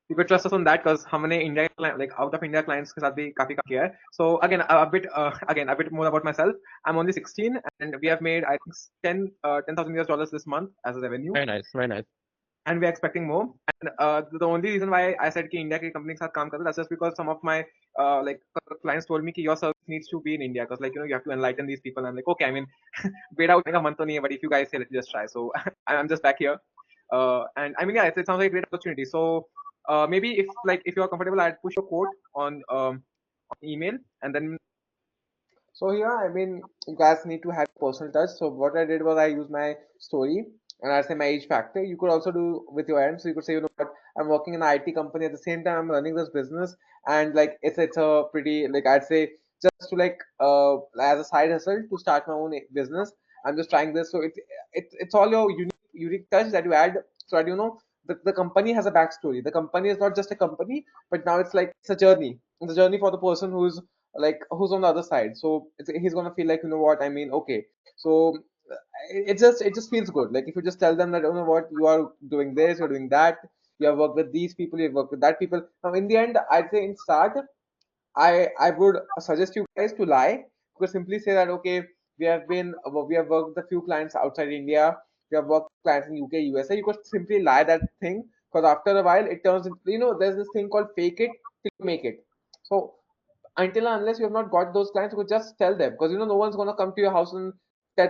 Speaker 5: you could trust us on that because हमने India like out of India clients के साथ भी काफी काम किया है. So again a bit more about myself. I'm only 16 and we have made I think $10,000 US this month as a revenue.
Speaker 4: Very nice, very nice.
Speaker 5: And we're expecting more. And the only reason why I said कि India की company के साथ काम करते, that's just because some of my like clients told me कि your service needs to be in India because like you have to enlighten these people. I'm like, okay, I mean, paid out का मन तो नहीं है, but if you guys say, let's just try. So I'm just back here. And I mean, yeah, it sounds like a great opportunity. So maybe if you are comfortable, I'd push your quote on email and then.
Speaker 2: So here, I mean, you guys need to have personal touch. So what I did was I used my story and I say my age factor. You could also do with your end. So you could say, you know what, I'm working in an IT company at the same time I'm running this business, and like it's a pretty like I'd say just to like as a side hustle to start my own business. I'm just trying this. So it's all your unique touch that you add. So that you know the company has a backstory. The company is not just a company, but now it's like it's a journey. It's a journey for the person who's on the other side. So he's gonna feel like, you know what I mean. Okay, so it just feels good. Like if you just tell them that, you know what, you are doing this, you're doing that, you have worked with these people, you've worked with that people. Now in the end, I'd say in start, I would suggest you guys to lie. You could simply say that, okay, we have worked with a few clients outside India, we have worked with clients in UK, USA. You could simply lie that thing, because after a while it turns into, there's this thing called fake it till you make it. So until and unless you have not got those clients, you could just tell them, because no one's gonna come to your house and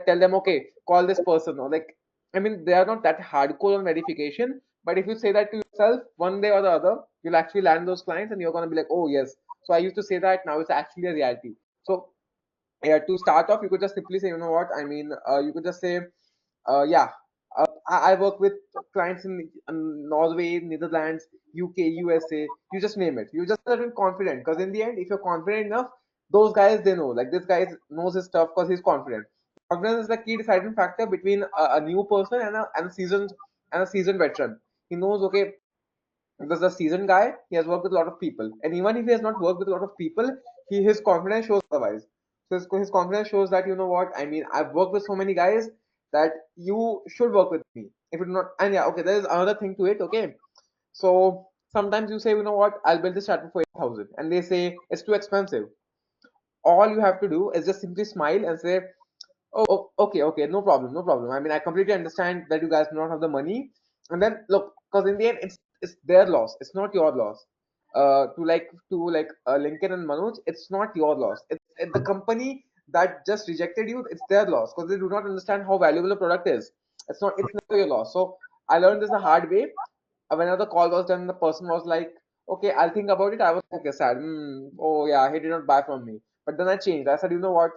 Speaker 2: tell them, okay, call this person, or like, I mean, they are not that hardcore on verification. But if you say that to yourself, one day or the other, you'll actually land those clients, and you're gonna be like, oh yes. So I used to say that, now it's actually a reality. So yeah, to start off, you could just simply say, you know what, I mean, you could just say, yeah, I work with clients in Norway, Netherlands, UK, USA. You just name it. You just are confident, because in the end, if you're confident enough, those guys, they know. Like this guy knows his stuff because he's confident. Confidence is the key deciding factor between a new person and a seasoned veteran. He knows, okay, because the seasoned guy, he has worked with a lot of people, and even if he has not worked with a lot of people, his confidence shows otherwise. So his confidence shows that, you know what I mean, I've worked with so many guys that you should work with me. If you do not, and yeah, okay, there is another thing to it. Okay, so sometimes you say, you know what, I'll build this chatbot for 8,000, and they say it's too expensive. All you have to do is just simply smile and say, oh, okay, no problem, no problem. I mean, I completely understand that you guys do not have the money. And then look, because in the end, it's their loss. It's not your loss. To Lincoln and Manoj, it's not your loss. It's the company that just rejected you. It's their loss because they do not understand how valuable the product is. It's never your loss. So I learned this the hard way. Whenever the call was done, the person was like, okay, I'll think about it. I was okay, sad. Oh yeah, he did not buy from me. But then I changed. I said, you know what?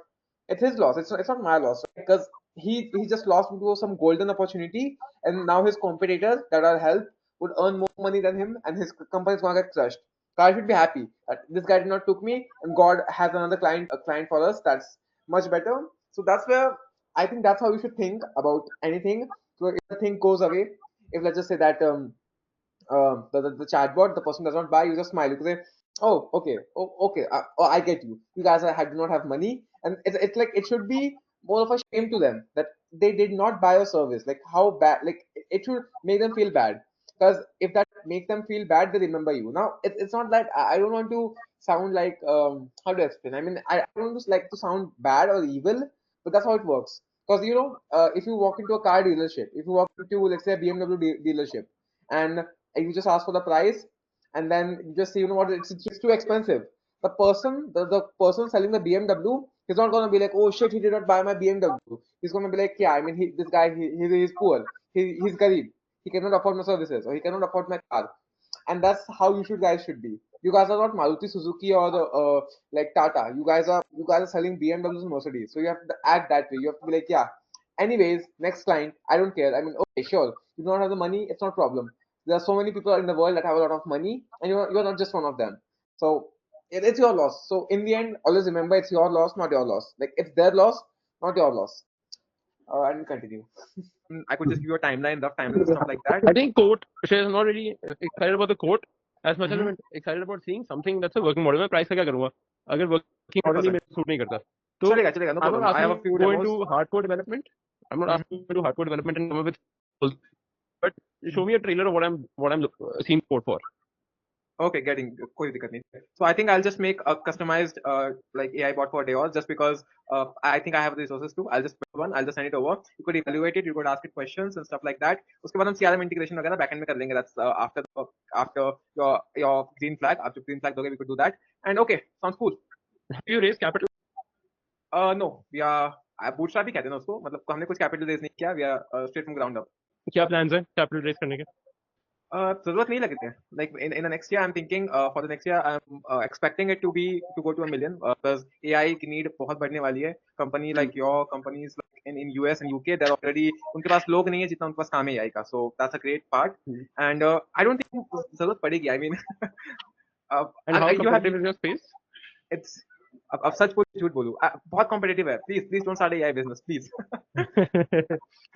Speaker 2: It's his loss. It's not my loss, right? Because he just lost into some golden opportunity, and now his competitors that are help would earn more money than him, and his company is gonna get crushed. So I should be happy that this guy did not took me, and God has another client for us that's much better. So that's where I think that's how you should think about anything. So if the thing goes away, if let's just say that the chatbot, the person does not buy, you just smile. You can say, oh, okay, oh, I get you. You guys do not have money, and it's like it should be more of a shame to them that they did not buy a service. Like how bad, like it should make them feel bad, because if that makes them feel bad, they remember you. Now it's not that I don't want to sound like how to explain. I mean, I don't just like to sound bad or evil, but that's how it works. Because if you walk into a car dealership, if you walk into, let's say, a BMW dealership, and you just ask for the price, and then you just say, you know what, it's too expensive. The person selling the BMW, he's not gonna be like, oh shit, he did not buy my BMW. He's gonna be like, yeah, I mean, this guy, he's poor, he's garib, he cannot afford my services, or he cannot afford my car. And that's how guys should be. You guys are not Maruti Suzuki or the like Tata. You guys are selling BMWs and Mercedes, so you have to act that way. You have to be like, yeah, Anyways, next client, I don't care. I mean, okay, sure, you don't have the money, it's not a problem. There are so many people in the world that have a lot of money, and you're not just one of them. So it's your loss. So in the end, always remember, it's your loss, not your loss. Like, it's their loss, not your loss. And continue.
Speaker 5: I could just give you a timeline, rough timeline, stuff like that.
Speaker 4: I think quote, I'm not really excited about the quote as much as I'm excited about seeing something that's a working model. मैं price का क्या करूँगा? अगर working model ही
Speaker 5: 100%.
Speaker 4: मेरे suit नहीं करता, तो
Speaker 5: चलेगा, no
Speaker 4: I'm not
Speaker 5: problem. I have a
Speaker 4: asking
Speaker 5: few
Speaker 4: go
Speaker 5: demos.
Speaker 4: into hardcore development. I'm not asking to do hardcore development and come up with goals, but show me a trailer of what I'm seeing code for.
Speaker 5: Okay, getting कोई दिक्कत नहीं. So I think I'll just make a customized like AI bot for Deos, just because I think I have the resources too. I'll just build one. I'll just send it over. You could evaluate it. You could ask it questions and stuff like that. उसके बाद हम CRM integration वगैरह backend में कर लेंगे. That's after your green flag. After green flag दोगे, we could do that. And okay, sounds cool.
Speaker 4: Have you raised capital?
Speaker 5: No, we are bootstrap ही कहते हैं ना उसको. मतलब हमने कुछ capital raise नहीं किया. We are straight from ground up.
Speaker 4: क्या plans है capital raise करने के?
Speaker 5: जरूरत नहीं लगती है. Like in the next year, I'm thinking for the next year, I'm expecting it to go to 1 million because AI की need बहुत बढ़ने वाली है. Company like your companies like in US and UK, they're already उनके पास लोग नहीं है जितना उनके पास काम है AI का. So that's a great part. And I don't think जरूरत पड़ेगी. I mean,
Speaker 4: And how
Speaker 5: you have
Speaker 4: competitive is your space?
Speaker 5: it's अब सच बोलूं झूठ बोलूं बहुत कॉम्पिटिटिव है. Please don't start AI business, please.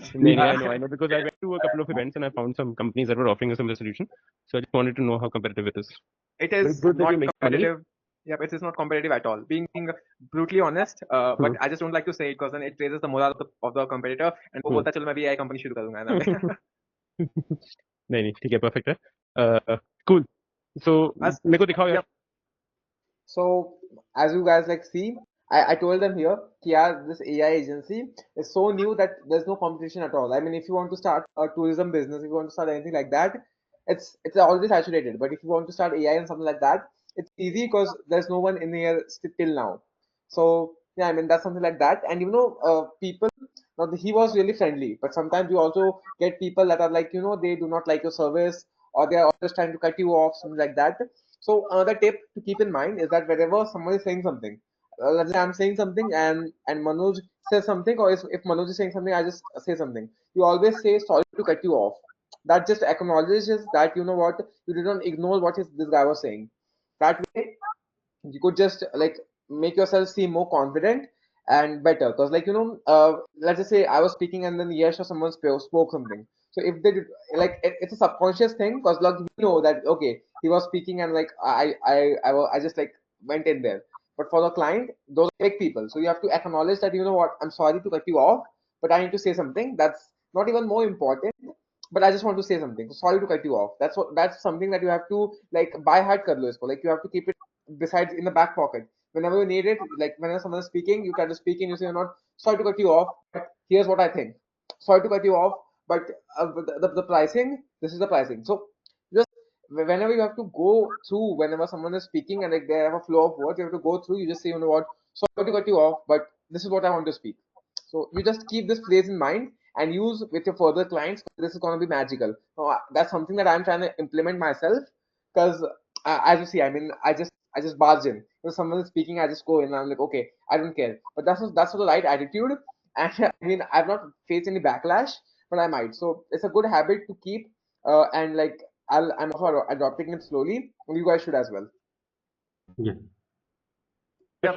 Speaker 4: I know because I went to a couple of events and I found some companies that were offering a similar solution. So I just wanted to know how competitive it is.
Speaker 5: It is
Speaker 4: good that you
Speaker 5: not
Speaker 4: make money.
Speaker 5: competitive. Yeah, it is not competitive at all. Being brutally honest, but I just don't like to say it because then it raises the morale of the competitor. And वो बोलता चलो मैं भी AI company शुरू करूँगा ना मैं.
Speaker 4: नहीं ठीक है perfect है. Cool. So मेरे को दिखाओ यार.
Speaker 2: So as you guys like see, I told them here that this AI agency is so new that there's no competition at all. I mean, if you want to start a tourism business, if you want to start anything like that, it's already saturated. But if you want to start AI and something like that, it's easy because there's no one in here till now. So yeah, I mean, that's something like that. And people, now he was really friendly, but sometimes you also get people that are like, they do not like your service, or they are always trying to cut you off, something like that. So another tip to keep in mind is that whenever someone is saying something, let's say I'm saying something and Manoj says something, or if Manoj is saying something, I just say something. You always say sorry to cut you off. That just acknowledges that you did not ignore what this guy was saying. That way, you could just like make yourself seem more confident and better. Because let's just say I was speaking and then Yash or someone spoke something. So if they did, like it's a subconscious thing, because like we know that okay, he was speaking and like I just like went in there. But for the client, those are big people, so you have to acknowledge that I'm sorry to cut you off, but I need to say something that's not even more important. But I just want to say something. So sorry to cut you off. That's something that you have to like by heart kar lo isko. Like you have to keep it besides in the back pocket. Whenever you need it, like whenever someone is speaking, you try to speak and you say, "You're not sorry to cut you off, but here's what I think. Sorry to cut you off, but the pricing, this is the pricing." So just whenever you have to go through, whenever someone is speaking and like they have a flow of words, you have to go through. You just say, "You know what? Sorry to cut you off, but this is what I want to speak." So you just keep this phrase in mind and use with your further clients. This is going to be magical. So that's something that I'm trying to implement myself because as you see, I mean, I just barge in. If someone is speaking, I just go in and I'm like, okay, I don't care. But that's the right attitude. And I mean, I've not faced any backlash, but I might. So it's a good habit to keep. And like, I'm also adopting it slowly. You guys should as well.
Speaker 3: Yeah.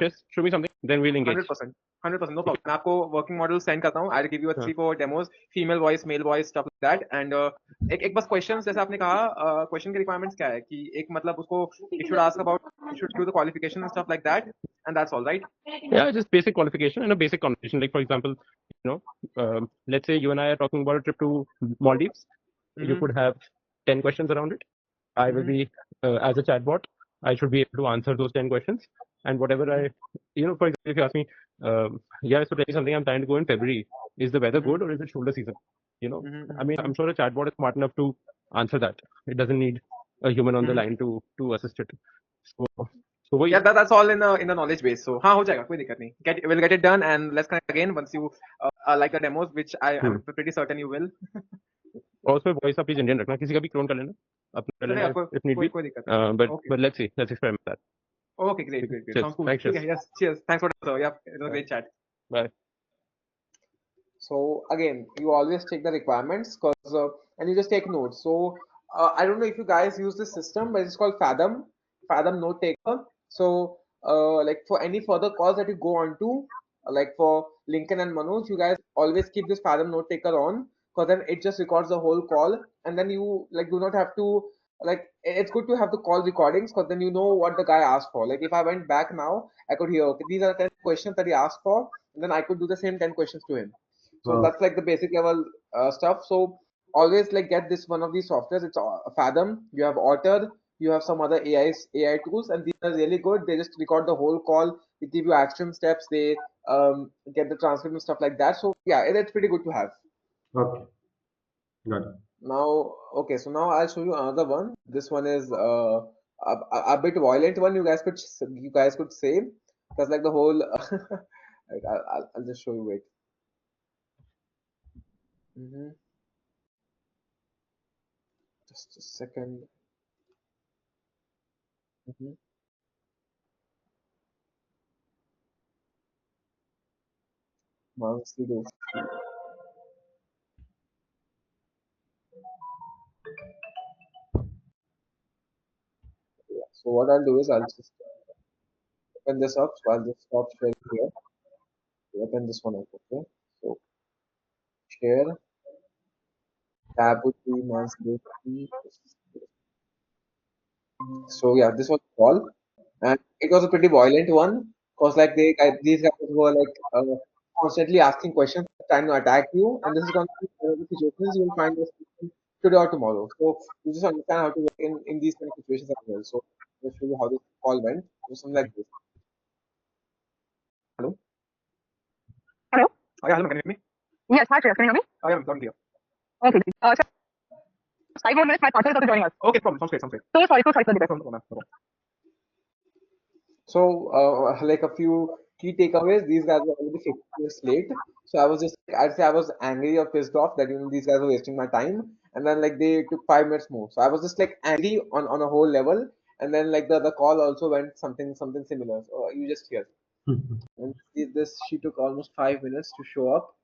Speaker 4: Yes, show me something, then we'll engage.
Speaker 5: 100%, no problem. मैं आपको working model send करता हूँ. I'll give you a 3-4 demos, female voice, male voice, stuff like that. And एक बस questions जैसे आपने कहा, question के requirements क्या है कि एक मतलब उसको you should ask about, you should do the qualification and stuff like that, and that's all, right?
Speaker 4: Yeah, just basic qualification and a basic conversation. Like for example, let's say you and I are talking about a trip to Maldives. You could have 10 questions around it. I will be as a chatbot, I should be able to answer those 10 questions. And whatever I, for example, if you ask me, yeah, so tell me something, I'm trying to go in February. Is the weather good or is it shoulder season? I mean, I'm sure a chatbot is smart enough to answer that. It doesn't need a human on the line to assist it. So
Speaker 5: Yeah, that's all in the knowledge base. So हाँ हो जाएगा, कोई दिक्कत नहीं. We'll get it done and let's connect again once you like the demos, which I'm pretty certain you will.
Speaker 4: और उसमें voice आप please Indian रखना, किसी का भी क्लोन कर लेना अपना कर लेना if need be. But let's see, let's experiment that.
Speaker 5: Okay, great.
Speaker 4: Cheers.
Speaker 5: Sounds cool.
Speaker 4: Thanks.
Speaker 5: Yes, cheers. Thanks for the yeah, it was a great chat.
Speaker 4: Bye.
Speaker 2: So again, you always check the requirements, cause and you just take notes. So I don't know if you guys use this system, but it's called Fathom Note Taker. So like for any further calls that you go on to, like for Lincoln and Manoj, you guys always keep this Fathom Note Taker on, because then it just records the whole call, and then you like do not have to like it's good to have the call recordings, because then you know what the guy asked for. Like if I went back now, I could hear, okay, these are 10 questions that he asked for, and then I could do the same 10 questions to him. So
Speaker 3: Wow.
Speaker 2: that's like the basic level stuff. So always like get this one of these softwares. It's Fathom. You have Otter. You have some other AI tools, and these are really good. They just record the whole call. They give you action steps. They get the transcript and stuff like that. So yeah, it's pretty good to have.
Speaker 3: Okay. Got it.
Speaker 2: Now, okay, so now I'll show you another one. This one is a bit violent one. You guys could say, because like the whole. Right, I'll just show you. Wait. hmm Just a second. hmm Monthly dose. Yeah. So what I'll do is I'll just open this up. So I'll just stop sharing here. Open this one up. Okay. So share tab would be monthly. So yeah, this was all, and it was a pretty violent one because like these guys were like constantly asking questions, trying to attack you, and this is going to be one of the situations you will find yourself in today or tomorrow. So you just understand how to work in these kind of situations as well. So I'll show you how this call went. It was something like this. Hello.
Speaker 5: Hello? Oh, yeah, hello, can you hear me?
Speaker 6: Yes, hi, Shreyas. Can you hear me?
Speaker 5: Oh, yeah, I'm loud and clear.
Speaker 6: Okay, great. So, 5 more minutes, my partner is also joining us.
Speaker 5: Okay, problem. Sounds great, sounds great.
Speaker 6: So sorry for the
Speaker 5: No
Speaker 6: delay.
Speaker 5: problem, no problem.
Speaker 2: So, like a few key takeaways, these guys were already 15 minutes late. So I was just, I'd say I was angry or pissed off that these guys were wasting my time. And then like they took 5 minutes more. So I was just like angry on a whole level. And then like the call also went something similar. So you just hear. And this she took almost 5 minutes to show up.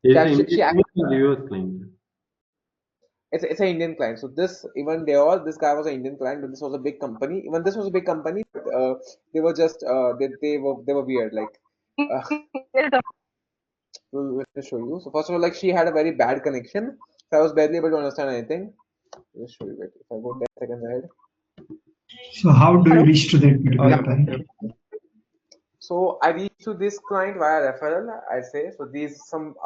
Speaker 3: Is
Speaker 2: Yeah,
Speaker 3: it
Speaker 2: she
Speaker 3: Indian client or US client?
Speaker 2: it's an Indian client. So this even this guy was an Indian client, but this was a big company. Even this was a big company, but they were just they were weird. Like let me show you. So first of all, like she had a very bad connection, so I was barely able to understand anything. Let me show you. Wait, if I go 10 seconds ahead.
Speaker 1: So how do you
Speaker 6: Hello?
Speaker 1: reach to that
Speaker 5: Oh,
Speaker 1: particular
Speaker 5: yeah,
Speaker 1: client?
Speaker 2: So I reached to this client via referral, I say. So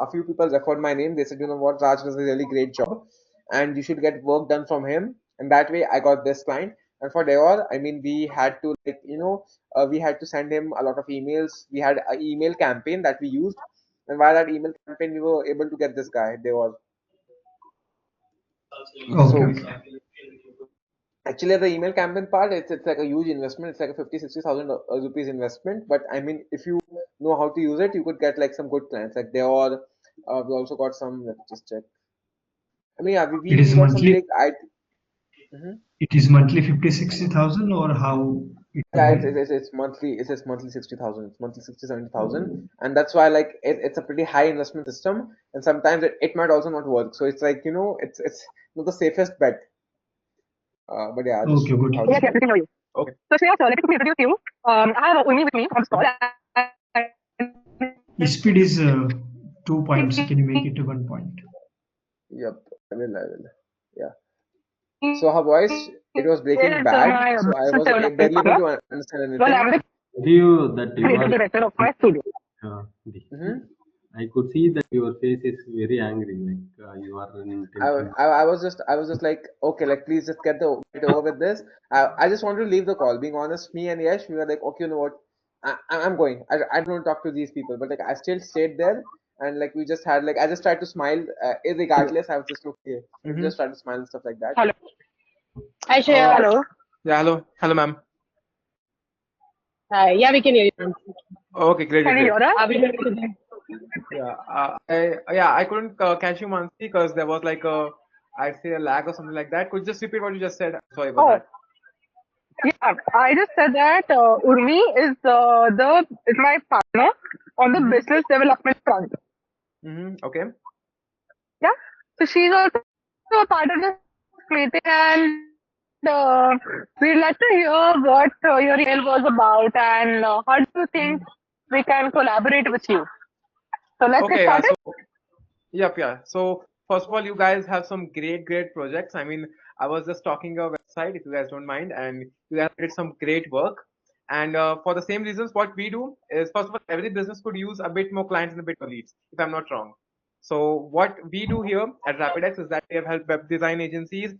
Speaker 2: a few people referred my name. They said, you know what, Raj does a really great job, and you should get work done from him. And that way, I got this client. And for Deor, I mean, we had to we had to send him a lot of emails. We had an email campaign that we used, and via that email campaign, we were able to get this guy, Deor.
Speaker 1: Okay,
Speaker 2: So
Speaker 1: okay.
Speaker 2: actually, the email campaign part, it's like a huge investment. It's like a 50,000-60,000 rupees investment. But I mean, if you know how to use it, you could get like some good clients. Like they all, we also got some. Let me just check. I mean, yeah,
Speaker 1: It
Speaker 2: we
Speaker 1: is
Speaker 2: got some
Speaker 1: monthly.
Speaker 2: big. Mhm.
Speaker 1: It is monthly 50,000-60,000 or how it
Speaker 2: Yeah,
Speaker 1: will be?
Speaker 2: it's monthly. It's monthly 60,000. It's monthly 60-70,000, and that's why like it's a pretty high investment system. And sometimes it might also not work. So it's like it's not the safest bet. But yeah, I'll just
Speaker 1: Okay,
Speaker 2: show you
Speaker 1: good.
Speaker 2: how
Speaker 6: Yes,
Speaker 2: this
Speaker 6: yes,
Speaker 2: works.
Speaker 6: we can hear you.
Speaker 5: okay.
Speaker 6: So Shreyas, let me quickly introduce you. I have Umi with me on this call.
Speaker 1: Speed is 2 points. Can you make it to 1 point?
Speaker 2: Yep, I will. Yeah. So her voice, it was breaking
Speaker 6: Is
Speaker 2: bad,
Speaker 6: my
Speaker 2: so I
Speaker 6: business
Speaker 2: was
Speaker 6: development
Speaker 2: barely able
Speaker 6: partner.
Speaker 2: to understand
Speaker 6: Well,
Speaker 2: anything.
Speaker 6: I'm the
Speaker 3: Do you that you
Speaker 6: creative
Speaker 3: are
Speaker 6: director of my studio.
Speaker 2: hmm
Speaker 3: I could see that your face is very angry, like you are in tension.
Speaker 2: I was just like, okay, like please just get over with this. I just wanted to leave the call. Being honest, me and Yash, we were like, okay, you know what, I'm going. I don't want to talk to these people, but like I still stayed there, and like we just had like I just tried to smile, regardless. I was just okay, we
Speaker 5: Mm-hmm.
Speaker 2: just tried to smile and stuff like that.
Speaker 6: Hello. Hi, Shreya. Hello.
Speaker 5: Yeah, hello, ma'am.
Speaker 6: Hi. Yeah, we can hear you.
Speaker 5: Okay, great,
Speaker 6: Can
Speaker 5: great,
Speaker 6: you
Speaker 5: great.
Speaker 6: hear us? Are we able to-
Speaker 5: Yeah, I couldn't catch you, Mansi, because there was like I'd say a lag or something like that. Could you just repeat what you just said? Sorry about
Speaker 6: Oh,
Speaker 5: that.
Speaker 6: yeah. I just said that Urmi is my partner on the
Speaker 5: Mm-hmm.
Speaker 6: business development front.
Speaker 5: Okay.
Speaker 6: Yeah. So she's also a part of this meeting, and we'd like to hear what your email was about, and how do you think we can collaborate with you? So let's get
Speaker 5: Okay. Yeah.
Speaker 6: started.
Speaker 5: So yep. Yeah. So first of all, you guys have some great projects. I mean, I was just talking your website, if you guys don't mind, and you guys did some great work. And for the same reasons, what we do is, first of all, every business could use a bit more clients and a bit more leads, if I'm not wrong. So what we do here at RapidX is that we have helped web design agencies,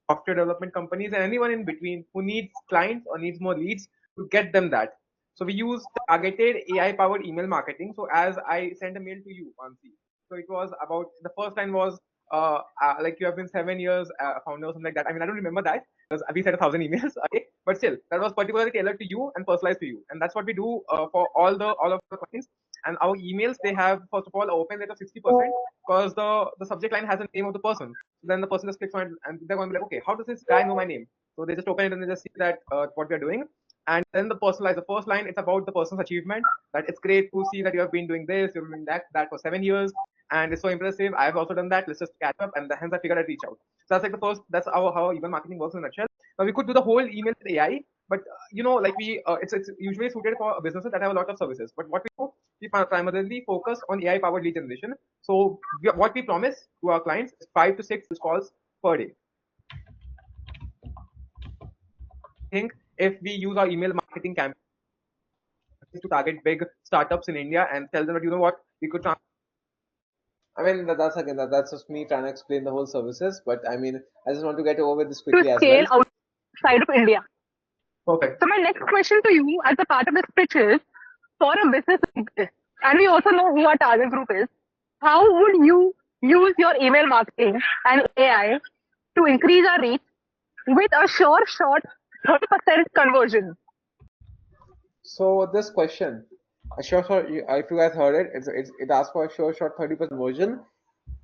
Speaker 5: software development companies, and anyone in between who needs clients or needs more leads to get them that. So we use targeted AI-powered email marketing. So as I sent a mail to you, Mansi, so it was about, the first line was like, you have been 7 years founder or something like that. I mean, I don't remember that because we sent 1,000 emails, okay, but still that was particularly tailored to you and personalized to you, and that's what we do for all of the clients. And our emails, they have, first of all, an open rate of 60% because the subject line has the name of the person. So then the person just clicks on it and they're going to be like, okay, how does this guy know my name? So they just open it and they just see that what we are doing. And then the personalize, the first line, it's about the person's achievement, that it's great to see that you have been doing this, you've been doing that for 7 years, and it's so impressive. I've also done that. Let's just catch up, and hence I figured I'd reach out. So that's like the first. That's how email marketing works in a nutshell. Now we could do the whole email with AI, but like it's usually suited for businesses that have a lot of services. But what we do, we primarily focus on AI powered lead generation. So what we promise to our clients is 5 to 6 calls per day. I think if we use our email marketing campaign to target big startups in India and tell them that, what, we could. I mean, that's again, that's just me trying to explain the whole services, but I mean, I just want to get over with this
Speaker 6: To
Speaker 5: quickly as
Speaker 6: scale
Speaker 5: well.
Speaker 6: outside of India.
Speaker 5: Perfect.
Speaker 6: So my next question to you, as a part of this pitch, is for a business like this, and we also know who our target group is. How would you use your email marketing and AI to increase our reach with a sure shot 30% conversion?
Speaker 5: So this question, a sure shot, if you guys heard it, it asks for a sure shot 30% conversion,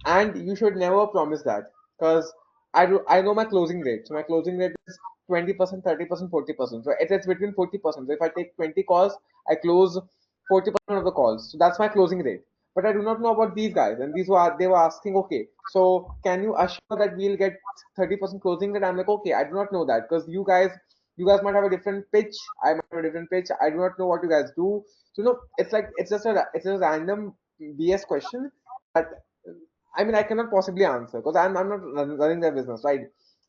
Speaker 5: and you should never promise that, because I know my closing rate. So my closing rate is 20%, 30%, 40%. So it's between 40%. So if I take 20 calls, I close 40% of the calls. So that's my closing rate. But I do not know about these guys, and they were asking, okay, so can you assure that we'll get 30% closing rate? I'm like, okay, I do not know that, because you guys might have a different pitch. I might have a different pitch. I do not know what you guys do. So it's like it's a random BS question that, I mean, I cannot possibly answer because I'm not running their business, right?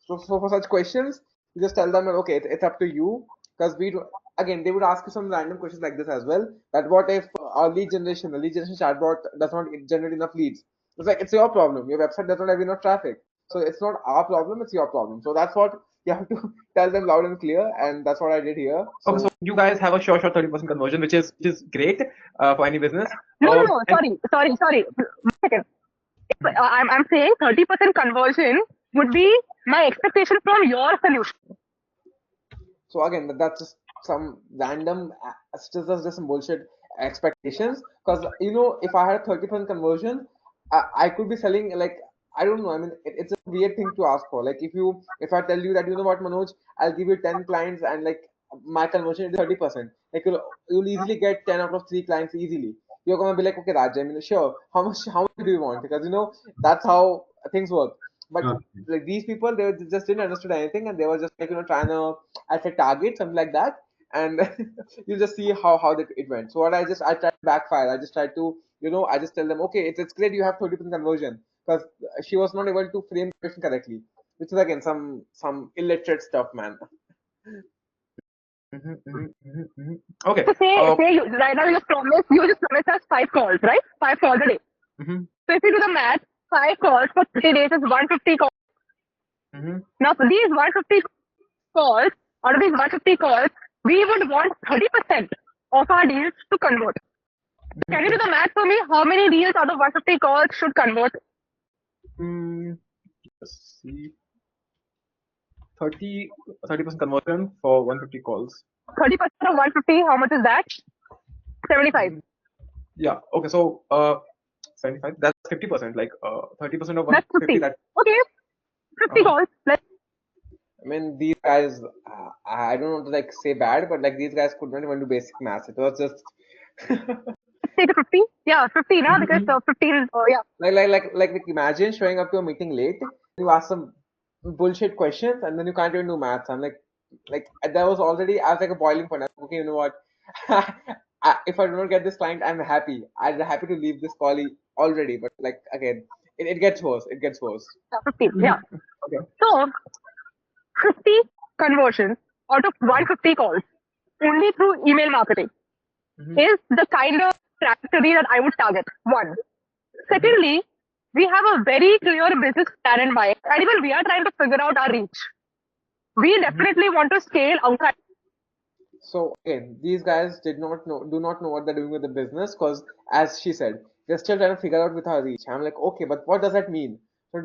Speaker 5: So for such questions, you just tell them that, okay, it's up to you, because we do, again, they would ask you some random questions like this as well. That what if our the lead generation chatbot does not generate enough leads? It's like, it's your problem. Your website does not have enough traffic. So it's not our problem, it's your problem. So that's what you have to tell them loud and clear, and that's what I did here. Okay, so you guys have a sure 30% conversion, which is great for any business.
Speaker 6: No.
Speaker 5: And
Speaker 6: Sorry. 1 second. I'm saying 30% conversion would be my expectation from your solution.
Speaker 5: so again, that's just some random, it's just some bullshit expectations. Because if I had a 30% conversion, I could be selling, like, I don't know. I mean, it's a weird thing to ask for. Like, if I tell you that, what, Manoj, I'll give you 10 clients, and like my conversion is 30%. Like, you'll easily get 10 out of 3 clients easily. You're gonna be like, okay, Raj, I mean, sure. How much do you want? Because that's how things work. But
Speaker 3: Okay.
Speaker 5: like, these people, they just didn't understand anything, and they were just like, trying to, I said, target something like that, and you just see how it went. So I tried to backfire. I just tried to, I just tell them, okay, it's great, you have 30% conversion, because she was not able to frame the question correctly, which is again some illiterate stuff, man. Okay.
Speaker 6: So say you, right now you just promised us 5 calls, right? 5 calls a day. So if you do the math, 5 calls for 30 days is 150 calls. Now for these 150 calls, out of these 150 calls, we would want 30% of our deals to convert. Can you do the math for me? How many deals out of 150 calls should convert?
Speaker 5: Let's see. 30% conversion for 150 calls.
Speaker 6: 30% of 150, how much is that? 75.
Speaker 5: Yeah. Okay. So 75. That's 50%. Like 30% of
Speaker 6: That's
Speaker 5: 150.
Speaker 6: 50.
Speaker 5: That.
Speaker 6: Okay, 50 calls. Let's.
Speaker 5: I mean, these guys. I don't want to like say bad, but like these guys could not even do basic math. It was just.
Speaker 6: take a 50. Yeah, 50 now because 15. Yeah.
Speaker 2: Like imagine showing up to a meeting late. You ask some bullshit questions, and then you can't even do maths. I'm like that was already. I was like a boiling point. I'm like, okay, you know what? If I do not get this client, I'm happy. I'm happy to leave this call already. But like again, it gets worse. It gets worse.
Speaker 6: Yeah, 15. Yeah.
Speaker 2: Okay.
Speaker 6: So 50 conversions out of 150 calls only through email marketing is the kind of trajectory that I would target. One. Secondly, we have a very clear business plan in mind, and even we are trying to figure out our reach. We definitely want to scale outside.
Speaker 2: So again, these guys do not know what they're doing with the business because, as she said, they're still trying to figure out with our reach. I'm like, okay, but what does that mean? So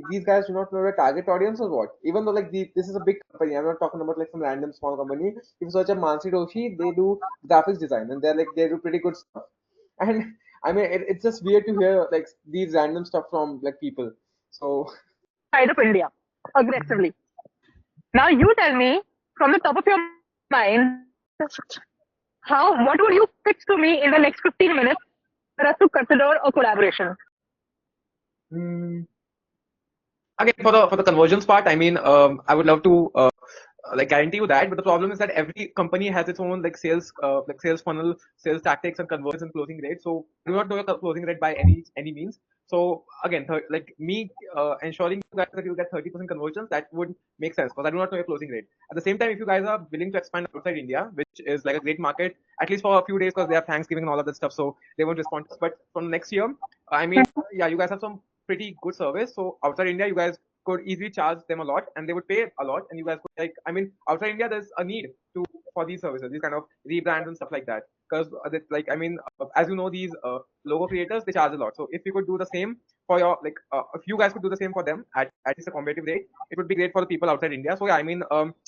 Speaker 2: these guys do not know their target audience or what? Even though like this is a big company, I'm not talking about like some random small company. If you search up Mansi Doshi, they do graphics design and they do pretty good stuff. And I mean, it's just weird to hear like these random stuff from like people. So
Speaker 6: Side of India aggressively. Now you tell me from the top of your mind what would you pitch to me in the next 15 minutes for us to consider a collaboration?
Speaker 5: Again, for the conversions part, I mean, I would love to like guarantee you that, but the problem is that every company has its own like sales funnel, sales tactics, and conversions and closing rate. So I do not know your closing rate by any means. So again, like me ensuring you guys that you get 30% conversions, that would make sense because I do not know your closing rate. At the same time, if you guys are willing to expand outside India, which is like a great market, at least for a few days because they have Thanksgiving and all of that stuff, so they won't respond. But from next year, I mean, yeah, you guys have some pretty good service. So outside India, you guys could easily charge them a lot and they would pay a lot, and you guys could like, I mean, outside India there's a need for these services, these kind of rebrands and stuff like that, because like, I mean, as you know, these logo creators, they charge a lot. So if you could do the same for your like if you guys could do the same for them at least a competitive rate, it would be great for the people outside India. So yeah, I mean,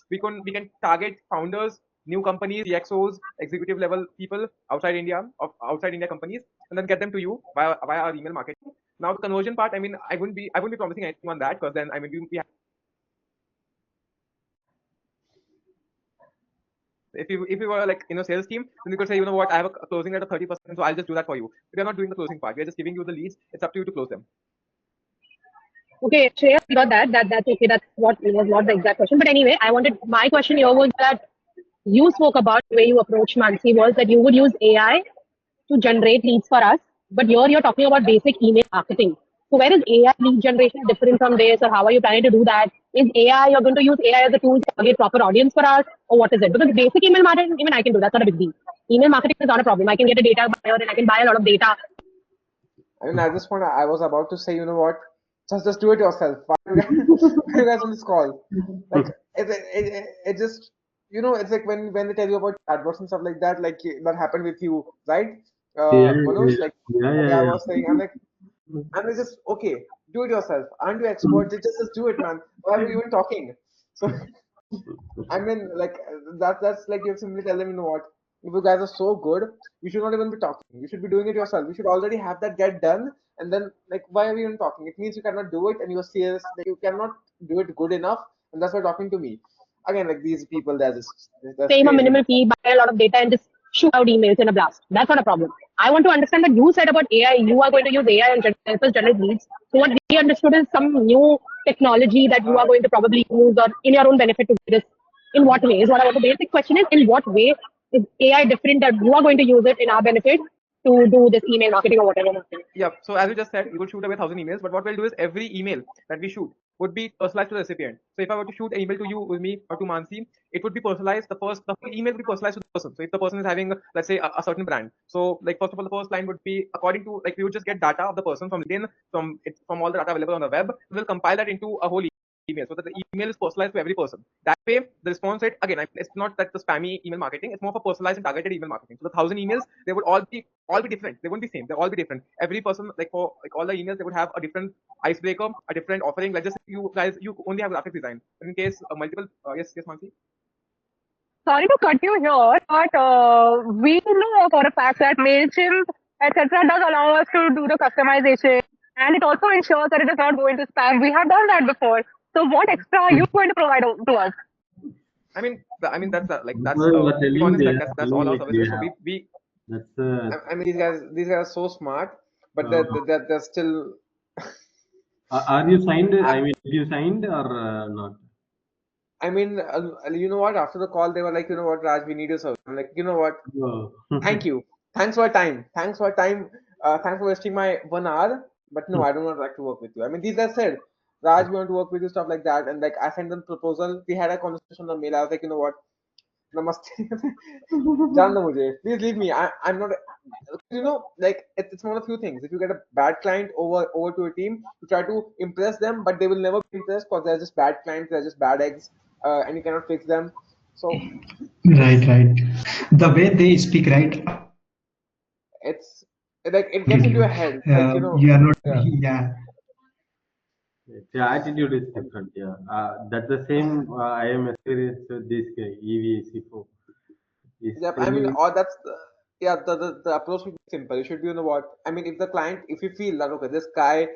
Speaker 5: we can target founders, new companies, CXOs, executive level people outside India, of outside India companies, and then get them to you via our email marketing. Now the conversion part, I mean, I wouldn't be promising anything on that because then, I mean, we have, if you were like sales team, then you could say, you know what, I have a closing rate of 30%, so I'll just do that for you. But we are not doing the closing part. We are just giving you the leads. It's up to you to close them.
Speaker 6: Okay, Shreya, we got that. That's okay. That's what was not the exact question. But anyway, my question here was that you spoke about the way you approach Mansi was that you would use AI to generate leads for us. But here you're talking about basic email marketing. So where is AI lead generation different from this, or how are you planning to do that? Is AI, you're going to use AI as a tool to target proper audience for us, or what is it? Because basic email marketing, even I can do. That's not a big deal. Email marketing is not a problem. I can get a data buyer and I can buy a lot of data.
Speaker 2: I mean, at this point, I was about to say, you know what, just do it yourself. Why are you guys on this call? Like, it just, it's like when they tell you about chatbots and stuff like that, like that happened with you, right? Manoj, like, I was saying, I'm like, and it's just, okay, do it yourself. Aren't you expert? Just do it, man. Why are we even talking? So, I mean, like, that's like, you have simply tell them, you know what, if you guys are so good, you should not even be talking. You should be doing it yourself. You should already have that get done. And then, like, why are we even talking? It means you cannot do it and you're serious. Like, you cannot do it good enough. And that's why you're talking to me. Again, like, these people, that's
Speaker 6: Pay a
Speaker 2: crazy.
Speaker 6: minimal fee, buy a lot of data, and just shoot out emails in a blast. That's not a problem. I want to understand that you said about AI, you are going to use AI and help us generate leads. So what we understood is some new technology that you are going to probably use or in your own benefit to do this. In what way? Is what the basic question is, in what way is AI different that you are going to use it in our benefit to do this email marketing or whatever?
Speaker 5: Yeah. So as you just said, you could shoot away 1,000 emails, but what we'll do is every email that we shoot would be personalized to the recipient. So if I were to shoot an email to you, with me, or to Mansi, it would be personalized. The whole email would be personalized to the person. So if the person is having, let's say, a certain brand, so like first of all, the first line would be according to, like, we would just get data of the person from LinkedIn, from all the data available on the web. We'll compile that into a whole email so that the email is personalized to every person. That way, the response rate, again, it's not that the spammy email marketing, it's more for personalized and targeted email marketing. So the 1,000 emails, they would all be different. They wouldn't be same. They'll all be different. Every person, like for like all the emails, they would have a different icebreaker, a different offering. Like just you guys, you only have graphic design. But in case multiple, yes, Mansi.
Speaker 6: Sorry to cut you here, but we know for a fact that MailChimp, etc., does allow us to do the customization, and it also ensures that it is not going to spam. We have done that before. So, what extra are you going to provide to us?
Speaker 5: I mean, that's like that's
Speaker 3: Well,
Speaker 5: to be honest,
Speaker 3: telling
Speaker 5: like that's all our
Speaker 3: like
Speaker 5: services. So
Speaker 3: have.
Speaker 5: we
Speaker 3: That's
Speaker 2: I mean, these guys are so smart, but
Speaker 3: uh,
Speaker 2: they're still.
Speaker 3: are you signed? I mean, did you signed or not?
Speaker 2: I mean, you know what? After the call, they were like, you know what, Raj, we need your service. I'm like, you know what?
Speaker 3: No.
Speaker 2: Thank you. Thanks for your time. Thanks for your time. Thanks for wasting my 1 hour. But no, I do not like to work with you. I mean, these guys said, Raj, we want to work with you, stuff like that. And like, I sent them proposal. We had a conversation on mail. I was like, you know what? Namaste. Jaan do mujhe. Please leave me. I'm not. You know, like it's one of the few things. If you get a bad client over to a team, you try to impress them, but they will never be impressed because they're just bad clients. They're just bad eggs, and you cannot fix them. So
Speaker 1: Right,
Speaker 2: it's
Speaker 1: right. The way they speak, right?
Speaker 2: it's like it
Speaker 1: With
Speaker 2: gets into
Speaker 1: you,
Speaker 2: your head. Like you know,
Speaker 1: you are not.
Speaker 2: yeah.
Speaker 1: Yeah,
Speaker 3: The attitude is different. Yeah, that's the same. I am experienced with this guy, EVC4. He's
Speaker 2: Yep, I mean,
Speaker 3: telling,
Speaker 2: or that's yeah, the approach should be simple. You should be, you know what? I mean, if the client, if you feel that okay, this guy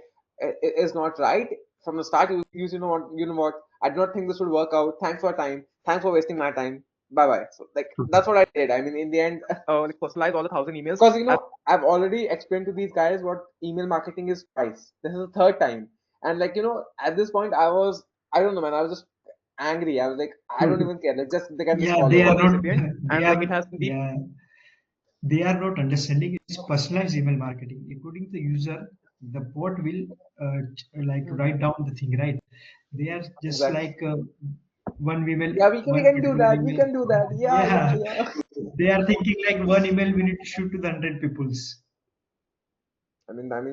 Speaker 2: is not right from the start, you know what? I do not think this will work out. Thanks for your time. Thanks for wasting my time. Bye bye. So like that's what I did. I mean, in the end,
Speaker 5: Like personalize all the 1,000 emails.
Speaker 2: because you know, I've already explained to these guys what email marketing is twice. This is the third time, and like you know, at this point, I don't know, man. I was just angry. I was like, I don't even care. Like just they get this
Speaker 1: yeah.
Speaker 2: call
Speaker 1: They
Speaker 2: over.
Speaker 1: are
Speaker 5: For the
Speaker 1: not.
Speaker 5: recipient,
Speaker 1: They
Speaker 5: and
Speaker 1: are.
Speaker 5: like it has been deep.
Speaker 1: Yeah, they are not understanding. It's personalized email marketing. According to the user, the bot will like write down the thing, right? They are just
Speaker 2: Exactly.
Speaker 1: like one email,
Speaker 2: Yeah, we
Speaker 1: one
Speaker 2: can do
Speaker 1: particular
Speaker 2: that. We
Speaker 1: email.
Speaker 2: can do that. Yeah, yeah,
Speaker 1: Yeah,
Speaker 2: yeah.
Speaker 1: they are thinking like one email we need to shoot to the 100 peoples.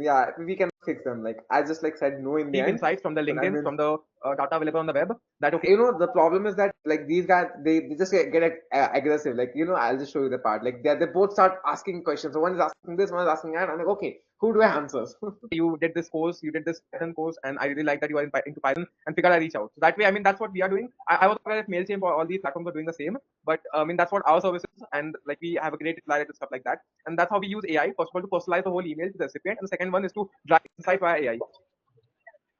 Speaker 2: Yeah, we can fix them. Like, I just like said no in the
Speaker 5: Deep
Speaker 2: end.
Speaker 5: insights from the
Speaker 2: But I
Speaker 5: LinkedIn,
Speaker 2: mean,
Speaker 5: from the data available on the web. That okay,
Speaker 2: you know, the problem is that like these guys, they just get aggressive. Like, you know, I'll just show you the part. Like, they both start asking questions. So one is asking this, one is asking that. I'm like, okay, who do I answer?
Speaker 5: you did this course, you did this Python course, and I really like that you are into Python, and figured I reach out. So that way, I mean, that's what we are doing. I was aware that Mailchimp or all these platforms are doing the same, but I mean, that's what our service is, and like we have a great reply rate and stuff like that. And that's how we use AI, first of all, to personalize the whole email to the recipient, and the second one is to drive insight via AI.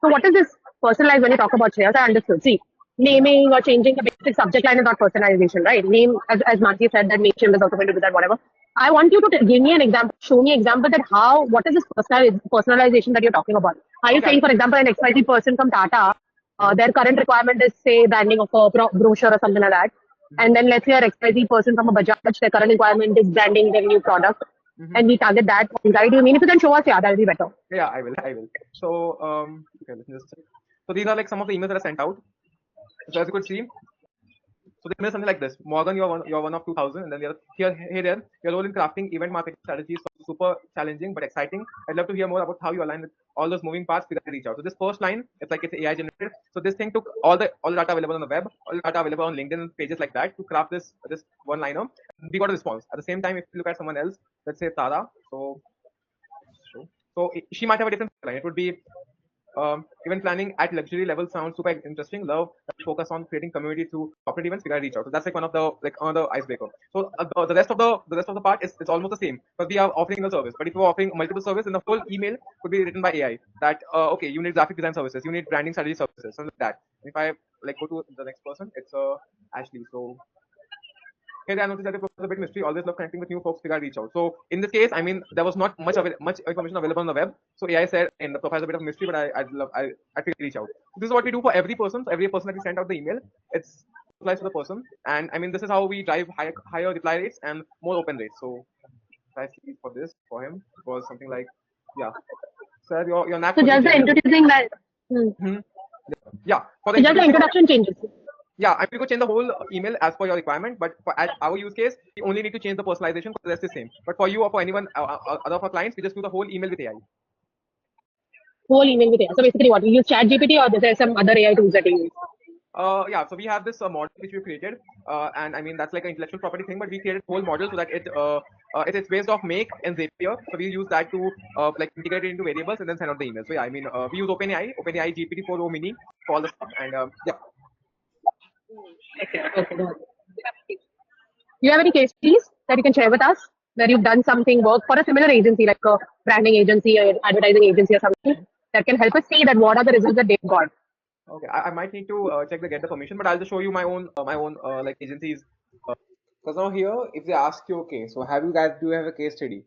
Speaker 6: So what is this personalized when you talk about shares? I understood. See, naming or changing the basic subject line is not personalization, right? Name, as Mansi said, that Mailchimp is also going to do that, whatever. I want you to give me an example, show me example that what is this personalization that you're talking about? Are you
Speaker 5: Okay,
Speaker 6: saying, for example, an XYZ person from Tata, their current requirement is, say, branding of a brochure or something like that. And then let's say an XYZ person from a Bajaj, their current requirement is branding their new product.
Speaker 5: mm-hmm.
Speaker 6: And we target that. Right? You mean if you can show us, yeah, that'll be better.
Speaker 5: Yeah, I will. So okay, let me just check. So these are like some of the emails that I sent out. So as you could see, so they email something like this: Morgan, you're one of 2,000, and then there, your role in crafting event marketing strategies is super challenging but exciting. I'd love to hear more about how you align with all those moving parts to reach out. So this first line, it's AI generated. So this thing took all the data available on the web, all the data available on LinkedIn pages like that to craft this one liner. We got a response. At the same time, if you look at someone else, let's say Tara, so she might have a different line. It would be event planning at luxury level sounds super interesting. Love focus on creating community through corporate events. We gotta reach out. So that's like one of the like another icebreaker. So the rest of the part is it's almost the same because we are offering a service. But if you're offering multiple services, then the whole email could be written by AI. That okay, you need graphic design services, you need branding strategy services, something like that. If I like go to the next person, it's Ashley. So here I noticed that the profile is a bit mystery. Always love connecting with new folks. We gotta reach out. So in this case, I mean, there was not much information available on the web. So AI said, and the profile is a bit of mystery, but I figured reach out. So this is what we do for every person. So every person that we send out the email, it's applies to the person. And I mean, this is how we drive higher reply rates and more open rates. So I see for this for him it was something like, yeah, sir, your knack
Speaker 6: So
Speaker 5: for
Speaker 6: just the
Speaker 5: changes.
Speaker 6: introducing that.
Speaker 5: Yeah, for the
Speaker 6: So just the
Speaker 5: introducing.
Speaker 6: introduction changes.
Speaker 5: Yeah, I mean, you could change the whole email as per your requirement, but for our use case, we only need to change the personalization because the rest is same. But for you or for anyone other of our clients, we just do the whole email with AI.
Speaker 6: Whole email with AI. So basically, what we use ChatGPT or is there some other AI tools that you use?
Speaker 5: Yeah, so we have this model which we created, and I mean that's like an intellectual property thing, but we created a whole model so that it's based off Make and Zapier. So we use that to like integrate it into variables and then send out the email. So yeah, I mean we use OpenAI GPT-4o Mini for all the stuff, and yeah.
Speaker 6: Okay. Go ahead. You have any case studies that you can share with us where you've done something work for a similar agency, like a branding agency or advertising agency or something that can help us see that what are the results that they've got?
Speaker 5: Okay, I might need to check the get the permission, but I'll just show you my own like agencies.
Speaker 2: Because now here, if they ask you, okay, so do you have a case study?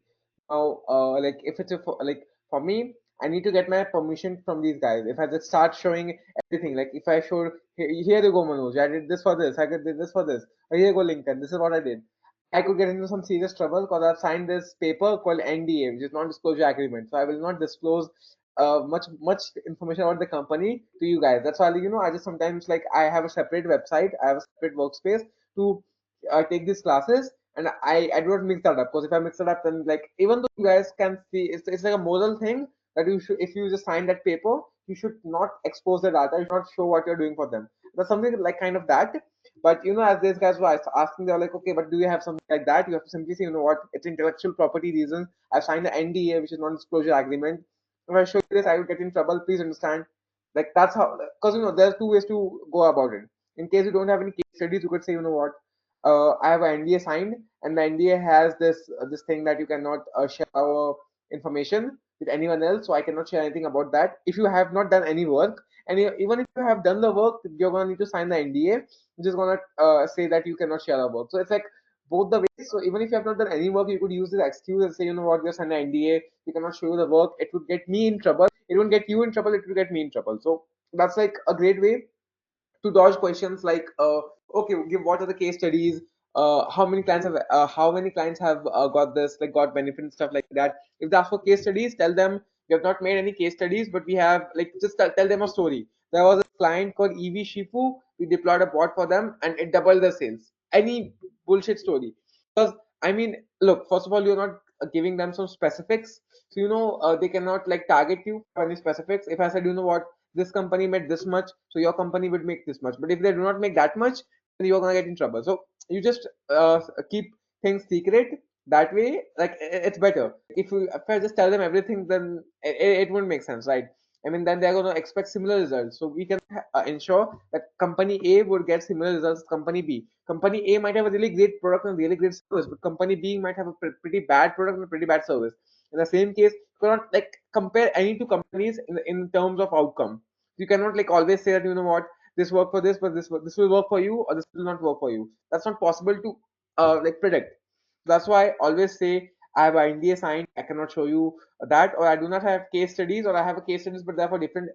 Speaker 2: Now, like if it's like for me, I need to get my permission from these guys. If I just start showing everything, like if I show, here you go, Manoj, I did this for this, did this for this, or here you go, Lincoln, this is what I did. I could get into some serious trouble because I've signed this paper called NDA, which is non-disclosure agreement. So I will not disclose much information about the company to you guys. That's why I just sometimes like I have a separate website, I have a separate workspace to take these classes, and I do not mix that up because if I mix it up, then like even though you guys can see, it's like a moral thing that you should, if you just sign that paper, you should not expose the data, you should not show what you're doing for them. That's something like kind of that. But as these guys were asking, they were like, okay, but do you have something like that? You have to simply say, what, it's intellectual property reasons. I've signed the NDA, which is non-disclosure agreement. If I show you this, I will get in trouble. Please understand. Like that's how, because there's two ways to go about it. In case you don't have any case studies, you could say, what, I have an NDA signed, and the NDA has this thing that you cannot share our information with anyone else. So I cannot share anything about that. If you have not done any work, and even if you have done the work, you're gonna need to sign the NDA, which is gonna say that you cannot share the work. So it's like both the ways. So even if you have not done any work, you could use this excuse and say, what, we're signing an NDA, we cannot show you the work. It would get me in trouble. It won't get you in trouble. It will get me in trouble. So that's like a great way to dodge questions like, okay, give what are the case studies, how many clients have got this, like got benefit and stuff like that. If they ask for case studies, tell them we have not made any case studies, but we have, like, just tell them a story. There was a client called EV Shifu, we deployed a bot for them and it doubled their sales. Any bullshit story. Because I mean, look, first of all, you're not giving them some specifics, so they cannot like target you for any specifics. If I said, what, this company made this much, so your company would make this much. But if they do not make that much, then you're gonna get in trouble. So you just keep things secret. That way, like it's better. If I just tell them everything, then it won't make sense, right? I mean, then they're gonna expect similar results. So we can ensure that company A would get similar results as company B. Company A might have a really great product and really great service, but company B might have a pretty bad product and a pretty bad service. In the same case, you cannot like compare any two companies in terms of outcome. You cannot like always say that, what, this work for this, but this will work for you or this will not work for you. That's not possible to like predict. That's why I always say I have an NDA signed, I cannot show you that, or I do not have case studies, or I have a case studies but they're for different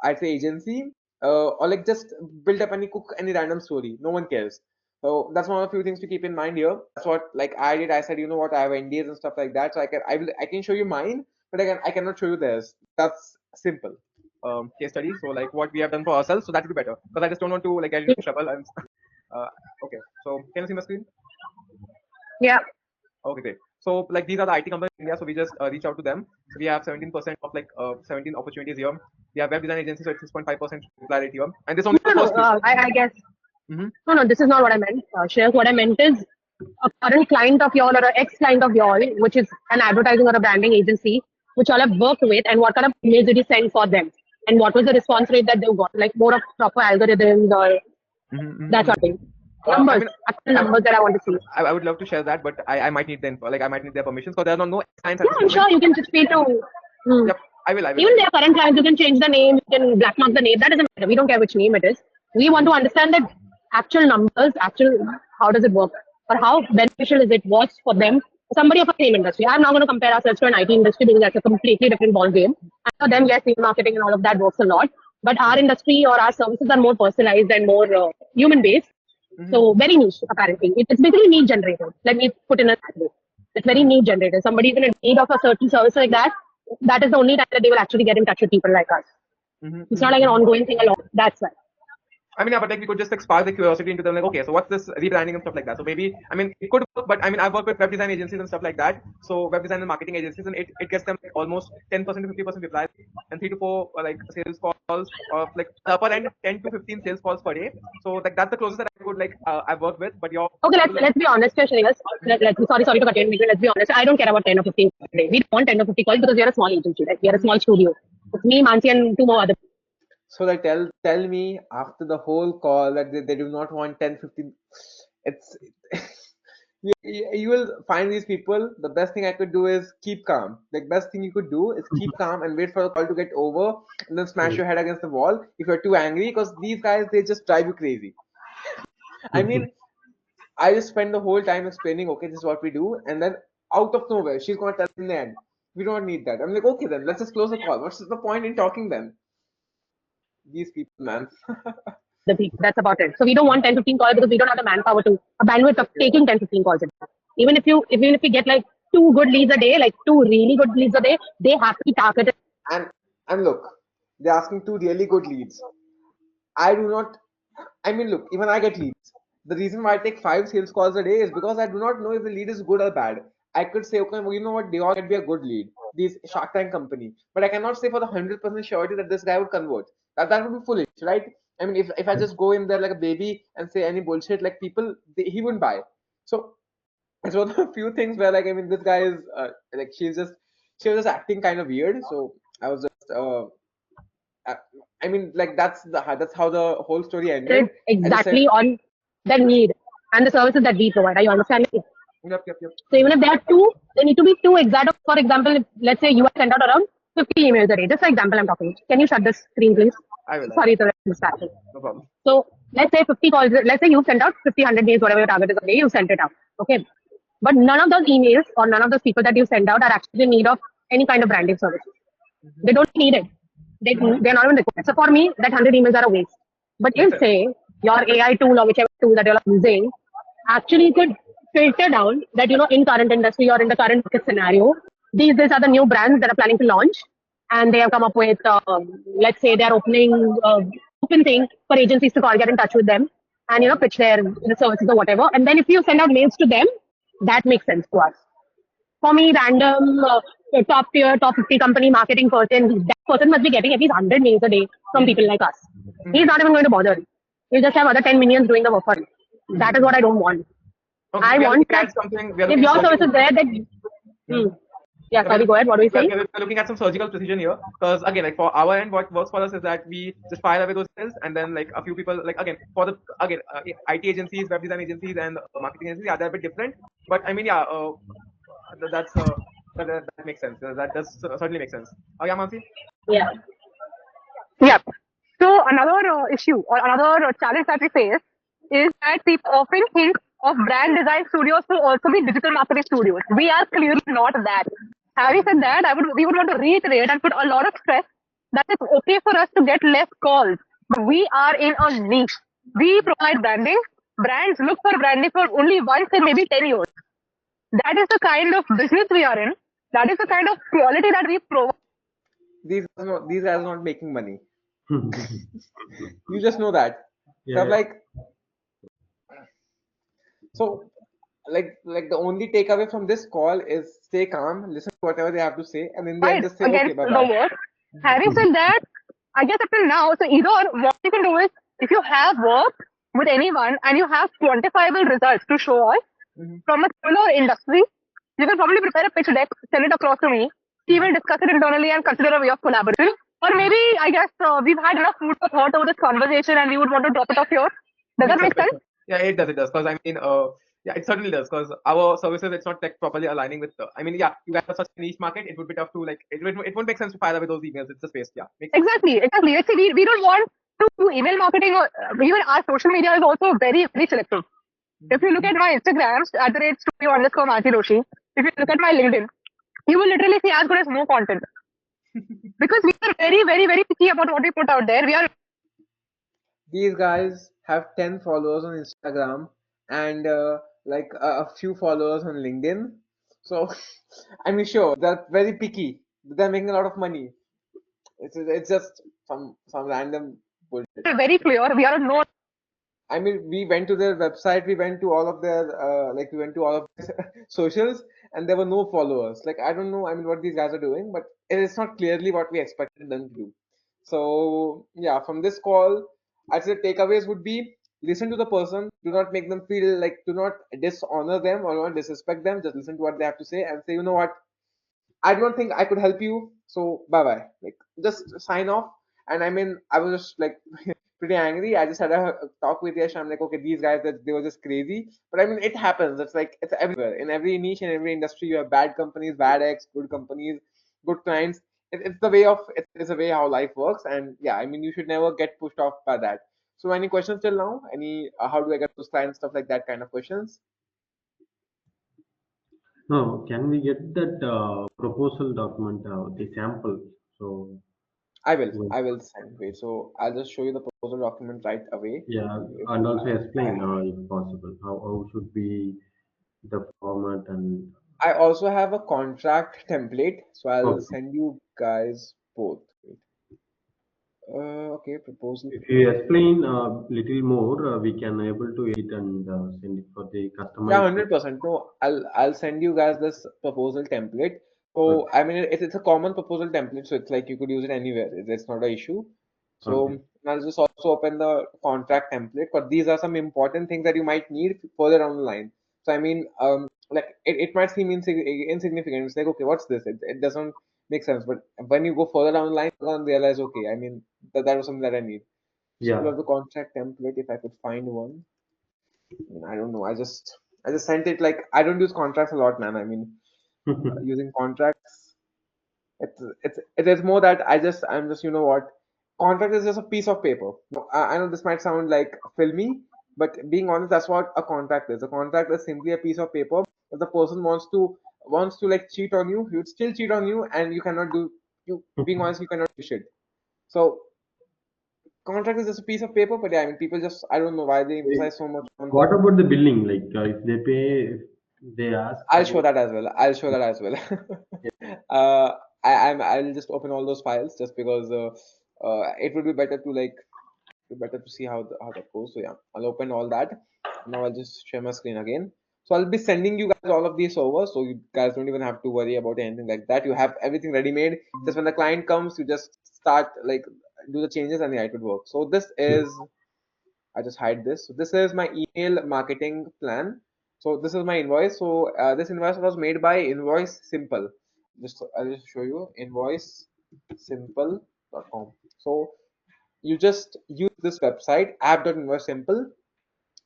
Speaker 2: I'd say agency, or like just build up any random story. No one cares. So that's one of the few things to keep in mind here. That's what like I did. I said, what, I have NDAs and stuff like that. So I can show you mine, but I cannot show you theirs. That's simple. Case study. So like what we have done for ourselves. So that would be better, because I just don't want to like get into trouble. And okay. So can you see my screen?
Speaker 6: Yeah.
Speaker 2: Okay, great. So like these are the IT companies in India. So we just reach out to them. So we have 17% of like 17 opportunities here. We have web design agencies, so it's 6.5% reply rate here. And this only
Speaker 6: No,
Speaker 2: the first
Speaker 6: I guess.
Speaker 2: Mm-hmm.
Speaker 6: No, this is not what I meant. Shreyas, what I meant is a current client of y'all or an ex-client of y'all, which is an advertising or a branding agency, which y'all have worked with, and what kind of emails did you send for them? And what was the response rate that they got? Like more of proper algorithms or that sort of thing. Numbers, actual numbers that I want to see.
Speaker 2: I would love to share that, but I might need the info. Like I might need their permissions, because there are no clients.
Speaker 6: Yeah, I'm sure you can just pay to.
Speaker 2: Yep, I will.
Speaker 6: Even their current clients, you can change the name, you can blackmark the name. That doesn't matter. We don't care which name it is. We want to understand that actual numbers, how does it work, or how beneficial is it was for them, somebody of the same industry. I'm not going to compare ourselves to an IT industry because that's a completely different ball game. And for them, yes, marketing and all of that works a lot, but our industry or our services are more personalized and more human based. So very niche, apparently. It's basically need generated. Let me put in a way. It's very need generated. Somebody is in need of a certain service like that. That is the only time that they will actually get in touch with people like us. It's not like an ongoing thing alone. That's why.
Speaker 2: I mean, yeah, but like we could just like spark the curiosity into them, like, okay, so what's this rebranding and stuff like that. So maybe, I mean, it could work, but I mean, I've worked with web design agencies and stuff like that. So web design and marketing agencies, and it gets them like almost 10% to 50% replies and 3 to 4 like sales calls of like upper end 10 to 15 sales calls per day. So like that's the closest that I could like I've worked with. But you're
Speaker 6: okay. Let's be honest, Shreyas. Sorry to cut in. Let's be honest. I don't care about 10 or 15 calls a day. We don't want 10 or 50 calls because we are a small agency. Like we are a small studio. It's me, Mansi, and 2 more other.
Speaker 2: So they tell me after the whole call that they do not want 10, 15. It's you will find these people. The best thing I could do is keep calm. The best thing you could do is keep calm and wait for the call to get over, and then smash your head against the wall if you're too angry, because these guys, they just drive you crazy. I mean, I just spend the whole time explaining, okay, this is what we do, and then out of nowhere, she's gonna tell in the end, we don't need that. I'm like, okay, then let's just close the call. What's the point in talking then? These people, man.
Speaker 6: The people. That's about it. So we don't want 10, 15 calls because we don't have the manpower to a bandwidth of taking 10, 15 calls a day. Even if you get like 2 good leads a day, like 2 really good leads a day, they have to be targeted.
Speaker 2: And look, they're asking 2 really good leads. I do not. I mean, look, even I get leads. The reason why I take 5 sales calls a day is because I do not know if the lead is good or bad. I could say, okay, well, you know what, they all might be a good lead, these Shark Tank company, but I cannot say for the 100% surety that this guy would convert. That would be foolish, right? I mean, if I just go in there like a baby and say any bullshit, like he wouldn't buy. So it's one of the few things where, like, I mean, this guy is like she was just acting kind of weird. So I was just I mean, like that's how the whole story ended.
Speaker 6: Exactly on the need and the services that we provide. Are you understanding?
Speaker 2: Yep.
Speaker 6: So even if there are two, they need to be two exact. For example, if, let's say you have sent out around 50 emails a day. Just for example, I'm talking. Can you shut this screen, please?
Speaker 2: I will.
Speaker 6: Sorry, it's a distraction.
Speaker 2: No problem.
Speaker 6: So let's say 50 calls. Let's say you sent out 50, 100 days, whatever your target is a day. You sent it out. Okay. But none of those emails or none of those people that you send out are actually in need of any kind of branding service. They don't need it. They're not even required. So for me, that 100 emails are a waste. But if, say, your AI tool or whichever tool that you're using actually could filter down that, in current industry or in the current market scenario, these are the new brands that are planning to launch. And they have come up with, let's say they're opening open thing for agencies to get in touch with them and, pitch their services or whatever. And then if you send out mails to them, that makes sense to us. For me, random top tier, top 50 company marketing person, that person must be getting at least 100 mails a day from people like us. He's not even going to bother. He'll just have other 10 minions doing the work for him. That is what I don't want.
Speaker 2: Okay,
Speaker 6: I want that if your service is there, then. Yeah, sorry, go ahead. What were you saying?
Speaker 2: We're looking at some surgical precision here, because again, like for our end, what works for us is that we just fire away those sales, and then like a few people, like again, for the IT agencies, web design agencies, and marketing agencies, they're a bit different. But I mean, yeah, that makes sense. That does certainly make sense. Oh yeah, Mansi?
Speaker 6: Yeah. Yeah. So another issue or another challenge that we face is that people often think of brand design studios to also be digital marketing studios. We are clearly not that. Having said that, we would want to reiterate and put a lot of stress that it's okay for us to get less calls, but we are in a niche. We provide branding. Brands look for branding for only once in maybe 10 years. That is the kind of business we are in. That is the kind of quality that we provide.
Speaker 2: These guys are not making money. You just know that.
Speaker 3: Yeah,
Speaker 2: So like, so like the only takeaway from this call is stay calm, listen to whatever they have to say, and in the end just say okay, bye bye.
Speaker 6: Work. Having said that, I guess up till now, so either what you can do is if you have worked with anyone and you have quantifiable results to show us from a similar industry, you can probably prepare a pitch deck, send it across to me. We will discuss it internally and consider a way of collaboration. Or maybe I guess we've had enough food for thought over this conversation and we would want to drop it off here. Does that make sense?
Speaker 2: Yeah, it does. Because I mean, yeah, it certainly does. Because our services, it's not like properly aligning with. I mean, yeah, you guys have such a niche market. It would be tough to like. It won't make sense to fire away those emails. It's the space. Yeah.
Speaker 6: Exactly. Let's say we don't want to do email marketing. Or even our social media is also very very selective. If you look at my Instagrams @studio_Mansi if you look at my LinkedIn, you will literally see as good as no content. Because we are very, very, very picky about what we put out there.
Speaker 2: These guys have 10 followers on Instagram and like a few followers on LinkedIn. So, I mean, sure, they're very picky. They're making a lot of money. It's just some random bullshit.
Speaker 6: Very clear. We are no.
Speaker 2: I mean, we went to their website, we went to all of their we went to all of their socials, and there were no followers. Like, I don't know, I mean, what these guys are doing, but it's not clearly what we expected them to do. So yeah, from this call, I'd say takeaways would be listen to the person, do not make them feel like, do not dishonor them or not disrespect them, just listen to what they have to say and say, you know what, I don't think I could help you, so bye bye. Like, just sign off. And I mean, I was just like pretty angry. I just had a talk with Yash. I'm like, okay, these guys, that they were just crazy. But I mean, it happens. It's like it's everywhere. In every niche and every industry, you have bad companies, bad eggs, good companies, good clients. It's the way of it's a way how life works. And yeah, I mean, you should never get pushed off by that. So any questions till now? Any how do I get those clients, stuff like that kind of questions?
Speaker 3: No, can we get that proposal document, the sample? So, well,
Speaker 2: I will send. Wait, so I'll just show you the proposal document right away.
Speaker 3: yeah,
Speaker 2: If
Speaker 3: and also
Speaker 2: I
Speaker 3: explain, if possible, how should be the format and
Speaker 2: I also have a contract template, so I'll
Speaker 3: okay.
Speaker 2: send you guys both. Wait. Okay,
Speaker 3: If you
Speaker 2: proposal.
Speaker 3: explain a little more, we can able to edit and send it for the
Speaker 2: Yeah,
Speaker 3: customized.
Speaker 2: 100%. No, I'll send you guys this proposal template. So
Speaker 3: Okay,
Speaker 2: I mean, it's a common proposal template, so it's like you could use it anywhere. It's not an issue.
Speaker 3: okay.
Speaker 2: So I'll just also open the contract template. But these are some important things that you might need further down the line. So I mean, like it might seem insignificant. It's like, okay, what's this? It doesn't make sense. But when you go further down the line, you're gonna realize, okay, I mean, that was something that I need. So pull
Speaker 3: Yeah.
Speaker 2: up the contract template if I could find one. I don't know. I just sent it. Like I don't use contracts a lot, man. I mean, using contracts, it is more that I'm just, you know what, contract is just a piece of paper. No, I know this might sound like filmy, but being honest, that's what a contract is. A contract is simply a piece of paper. If the person wants to like cheat on you, he would still cheat on you, and you cannot do you. Being honest, you cannot do shit. So contract is just a piece of paper, but yeah, I mean, people just I don't know why they emphasize so much on.
Speaker 3: What about the billing? Like if they pay, if they ask
Speaker 2: I'll show
Speaker 3: about.
Speaker 2: that as well. I'll show that as well. uh, I'll just open all those files just because it would be better to like better to see how that goes. So yeah, I'll open all that. Now I'll just share my screen again. So I'll be sending you guys all of these over, so you guys don't even have to worry about anything like that. You have everything ready made. Just when the client comes, you just start like do the changes and yeah, it would work. So this is I just hide this. So this is my email marketing plan. So this is my invoice. So this invoice was made by Invoice Simple. I'll just show you invoicesimple.com. So you just use this website app.invoicesimple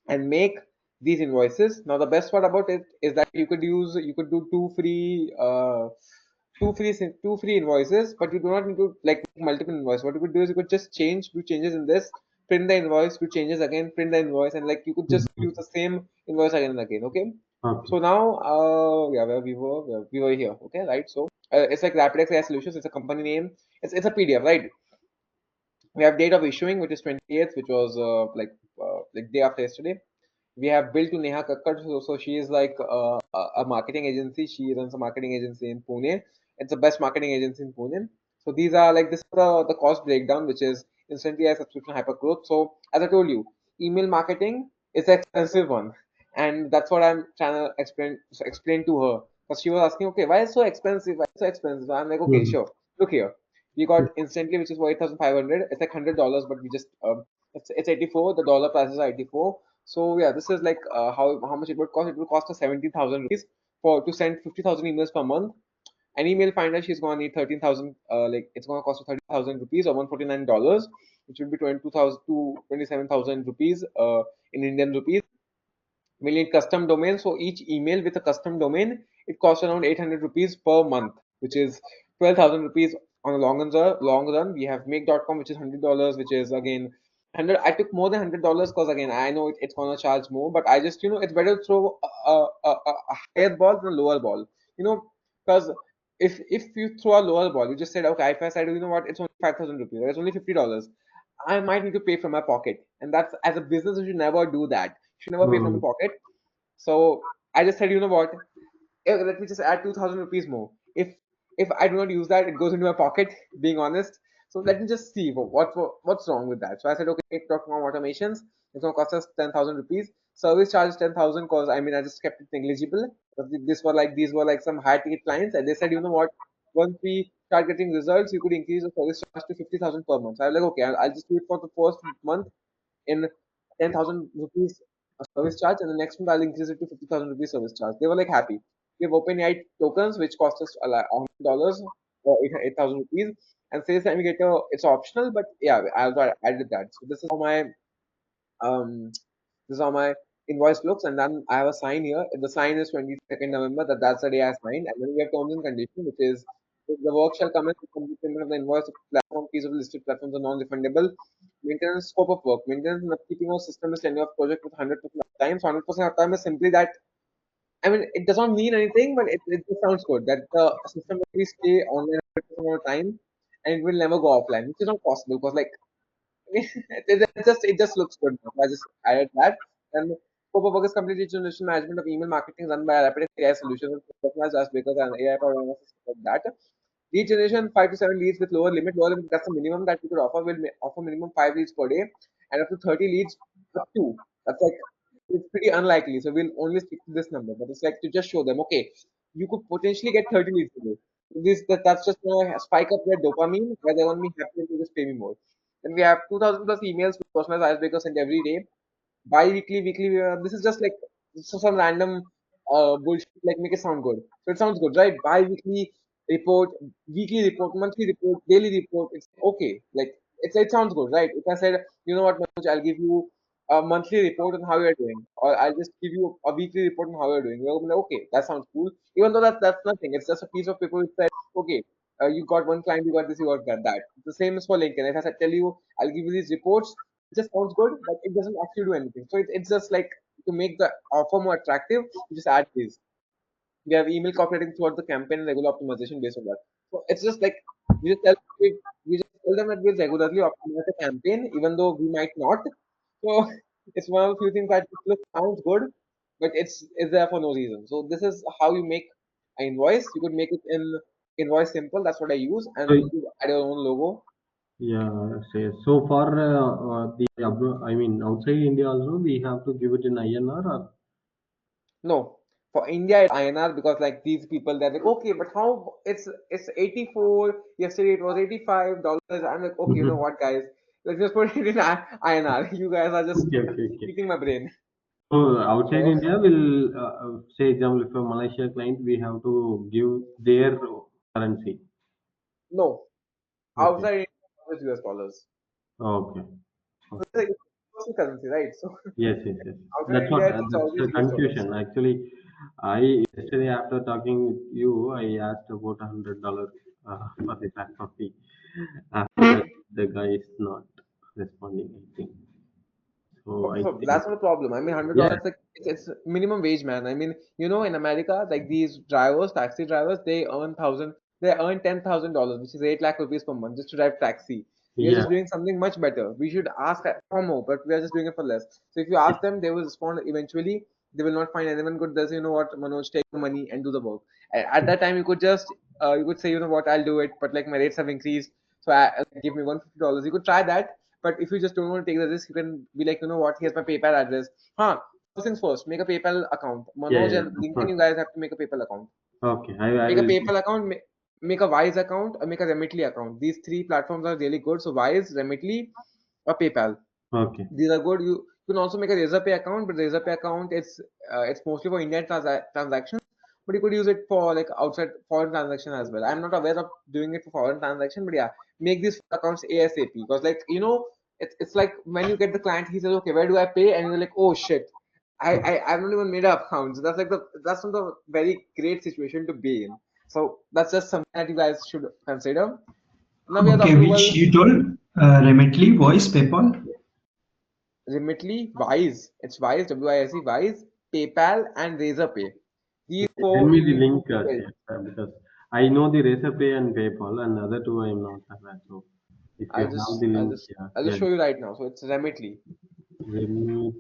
Speaker 2: and make these invoices. Now the best part about it is that you could do two free invoices, but you do not need to like make multiple invoices. What you could do is you could just do changes in this, print the invoice, do changes again, print the invoice, and like you could just use the same invoice again and again. Okay.
Speaker 3: Okay.
Speaker 2: So now, yeah, where we were here. Okay, right. So it's like RapidX AI Solutions. It's a company name. It's a PDF, right? We have date of issuing, which is 28th, which was like day after yesterday. We have built to Neha Kakkad, so she is like a marketing agency. She runs a marketing agency in Pune. It's the best marketing agency in Pune. So these are like this is the cost breakdown, which is instantly a subscription hyper growth. So as I told you, email marketing is the expensive one, and that's what I'm trying to explain to her. Because she was asking, okay, why is it so expensive? Why is it so expensive? I'm like, okay,
Speaker 3: Mhm.
Speaker 2: sure. Look here, we got instantly, which is for 8,500. It's like $100, but we just it's 84. The dollar prices are 84. So yeah, this is like how much it would cost. It would cost us 70,000 rupees for to send 50,000 emails per month. An email finder, she's gonna need 13,000. Like it's gonna cost her 30,000 rupees or $149, which would be 22,000 to 27,000 rupees in Indian rupees. We need custom domain. So each email with a custom domain, it costs around 800 rupees per month, which is 12,000 rupees on a long run. We have make.com, which is $100, which is again 100. I took more than $100 because again, I know it's gonna charge more, but I just, it's better to throw a higher ball than a lower ball, because if you throw a lower ball, you just said, okay, if I said, you know what, it's only 5,000 rupees, or it's only $50, I might need to pay from my pocket. And that's, as a business, you should never do that. You should never pay from your
Speaker 3: Mhm.
Speaker 2: pocket. So I just said, you know what? Let me just add 2,000 rupees more. If I do not use that, it goes into my pocket. Being honest. So let me just see what's wrong with that. So I said, okay, talk from automations. It's gonna cost us 10,000 rupees. Service charge 10,000 because I mean I just kept it negligible. But these were like some high ticket clients, and they said, you know what? Once we start getting results, you could increase the service charge to 50,000 per month. So I was like, okay, I'll just do it for the first month in 10,000 rupees service charge, and the next month I'll increase it to 50,000 rupees service charge. They were like happy. We have OpenAI tokens, which cost us like $100 or 8,000 rupees, and sales time we get it's optional, but yeah, I also added that. So um this is how my invoice looks, and then I have a sign here. The sign is 22nd November. That's the day I signed, and then we have terms and conditions, which is The work shall commence with complete payment of the invoice. The platform fees of listed platforms are non-refundable. Maintenance scope of work. Maintenance and upkeeping of system is tenure of project with 100% uptime. So 100% uptime is simply that. I mean, it does not mean anything, but it just sounds good that the system will be stay online 100% of the time, and it will never go offline, which is not possible because like it just looks good. I just added that. And scope of work is complete lead generation management of email marketing done by rapid AI solutions with personalized as because and AI powered analysis like that. Lead generation 5 to 7 leads with lower limit. Lower limit, that's the minimum that we could offer. We'll offer minimum 5 leads per day and up to 30 leads up to. That's like it's pretty unlikely. So we'll only stick to this number. But it's like to just show them, okay, you could potentially get 30 leads a day. That's just gonna spike up their dopamine where they're gonna be happy to just pay me more. Then we have 2000 plus emails with personalized icebreakers sent every day. Bi-weekly, weekly. This is just like some random bullshit. Like make it sound good. So it sounds good, right? Bi-weekly report, weekly report, monthly report, daily report. It's okay. Like it sounds good, right? If I said, you know what, Manoj, I'll give you a monthly report on how you're doing, or I'll just give you a weekly report on how you're doing. You're gonna be like, okay, that sounds cool. Even though that's nothing. It's just a piece of paper which said, okay, you got one client, you got this, you got that. The same is for LinkedIn. If I said, tell you, I'll give you these reports, it just sounds good, but it doesn't actually do anything. So it's just like to make the offer more attractive, you just add these. We have email copywriting throughout the campaign and regular optimization based on that. So it's just like we just tell we just tell them that we'll regularly optimize the campaign, even though we might not. So it's one of the few things that sounds good, but it's there for no reason. So this is how you make an invoice. You could make it in invoice simple. That's what I use, and
Speaker 3: So,
Speaker 2: you could add your own logo.
Speaker 3: yeah, say, so for I mean, outside India also, we have to give it in INR or
Speaker 2: No, for India it's INR because like these people they're like okay, but how it's 84. Yesterday it was $85. I'm like okay, you know what, guys? Let's just put it in INR. You guys are just
Speaker 3: okay, okay, okay.
Speaker 2: eating my brain.
Speaker 3: So outside
Speaker 2: So
Speaker 3: India, will say example, if a Malaysia client, we have to give their currency.
Speaker 2: no,
Speaker 3: Okay,
Speaker 2: outside India it's US dollars.
Speaker 3: okay,
Speaker 2: So
Speaker 3: okay.
Speaker 2: it's like universal currency, right? So
Speaker 3: Yes, yes, yes.
Speaker 2: outside
Speaker 3: That's what,
Speaker 2: India it's
Speaker 3: that's
Speaker 2: always
Speaker 3: the
Speaker 2: US dollars.
Speaker 3: confusion. Actually, yesterday after talking with you, I asked about $100 for the platform fee. After that, the guy is not responding, I think. So
Speaker 2: Okay,
Speaker 3: I
Speaker 2: so
Speaker 3: think,
Speaker 2: that's not a problem. I mean,
Speaker 3: yeah,
Speaker 2: $100 like it's minimum wage, man. I mean, you know, in America, like these drivers, taxi drivers, they earn $10,000, which is 8 lakh rupees per month, just to drive taxi. We are
Speaker 3: yeah,
Speaker 2: just doing something much better. We should ask for more, but we are just doing it for less. So if you ask them, they will respond eventually. They will not find anyone good. Does you know what, Manoj, take the money and do the work. At that time, you could just you could say, you know what, I'll do it, but like my rates have increased, so give me $150. You could try that, but if you just don't want to take the risk, you can be like, you know what, here's my PayPal address. Huh. First things first, make a PayPal account.
Speaker 3: yeah,
Speaker 2: Manoj
Speaker 3: yeah,
Speaker 2: and
Speaker 3: of
Speaker 2: LinkedIn,
Speaker 3: course.
Speaker 2: you guys have to make a PayPal account.
Speaker 3: Okay, I
Speaker 2: Make a
Speaker 3: will.
Speaker 2: PayPal account, make a Wise account, or make a Remitly account. These three platforms are really good. So Wise, Remitly, or PayPal.
Speaker 3: Okay,
Speaker 2: These are good. You can also make a Razorpay account, but Razorpay account it's mostly for Indian transactions, but you could use it for like outside foreign transaction as well. I'm not aware of doing it for foreign transaction, but yeah, make these accounts ASAP because like you know it's like when you get the client, he says okay, where do I pay, and you're like oh shit. I've not even made an account. So that's not a very great situation to be in. So that's just something that you guys should consider. Now we have the
Speaker 1: Okay, which
Speaker 2: approval.
Speaker 1: you told? Remitly, Voice, PayPal.
Speaker 2: Remitly, Wise. It's Wise, WISE, Wise, PayPal, and Razorpay. These
Speaker 3: okay. Send
Speaker 2: four
Speaker 3: me
Speaker 2: you
Speaker 3: the
Speaker 2: need
Speaker 3: link,
Speaker 2: to build.
Speaker 3: because I know the Razorpay and PayPal, and the other two I am not aware. So if you
Speaker 2: I'll
Speaker 3: have
Speaker 2: just
Speaker 3: the
Speaker 2: I'll
Speaker 3: link,
Speaker 2: just
Speaker 3: yeah,
Speaker 2: I'll just
Speaker 3: yeah,
Speaker 2: show you right now. So it's Remitly.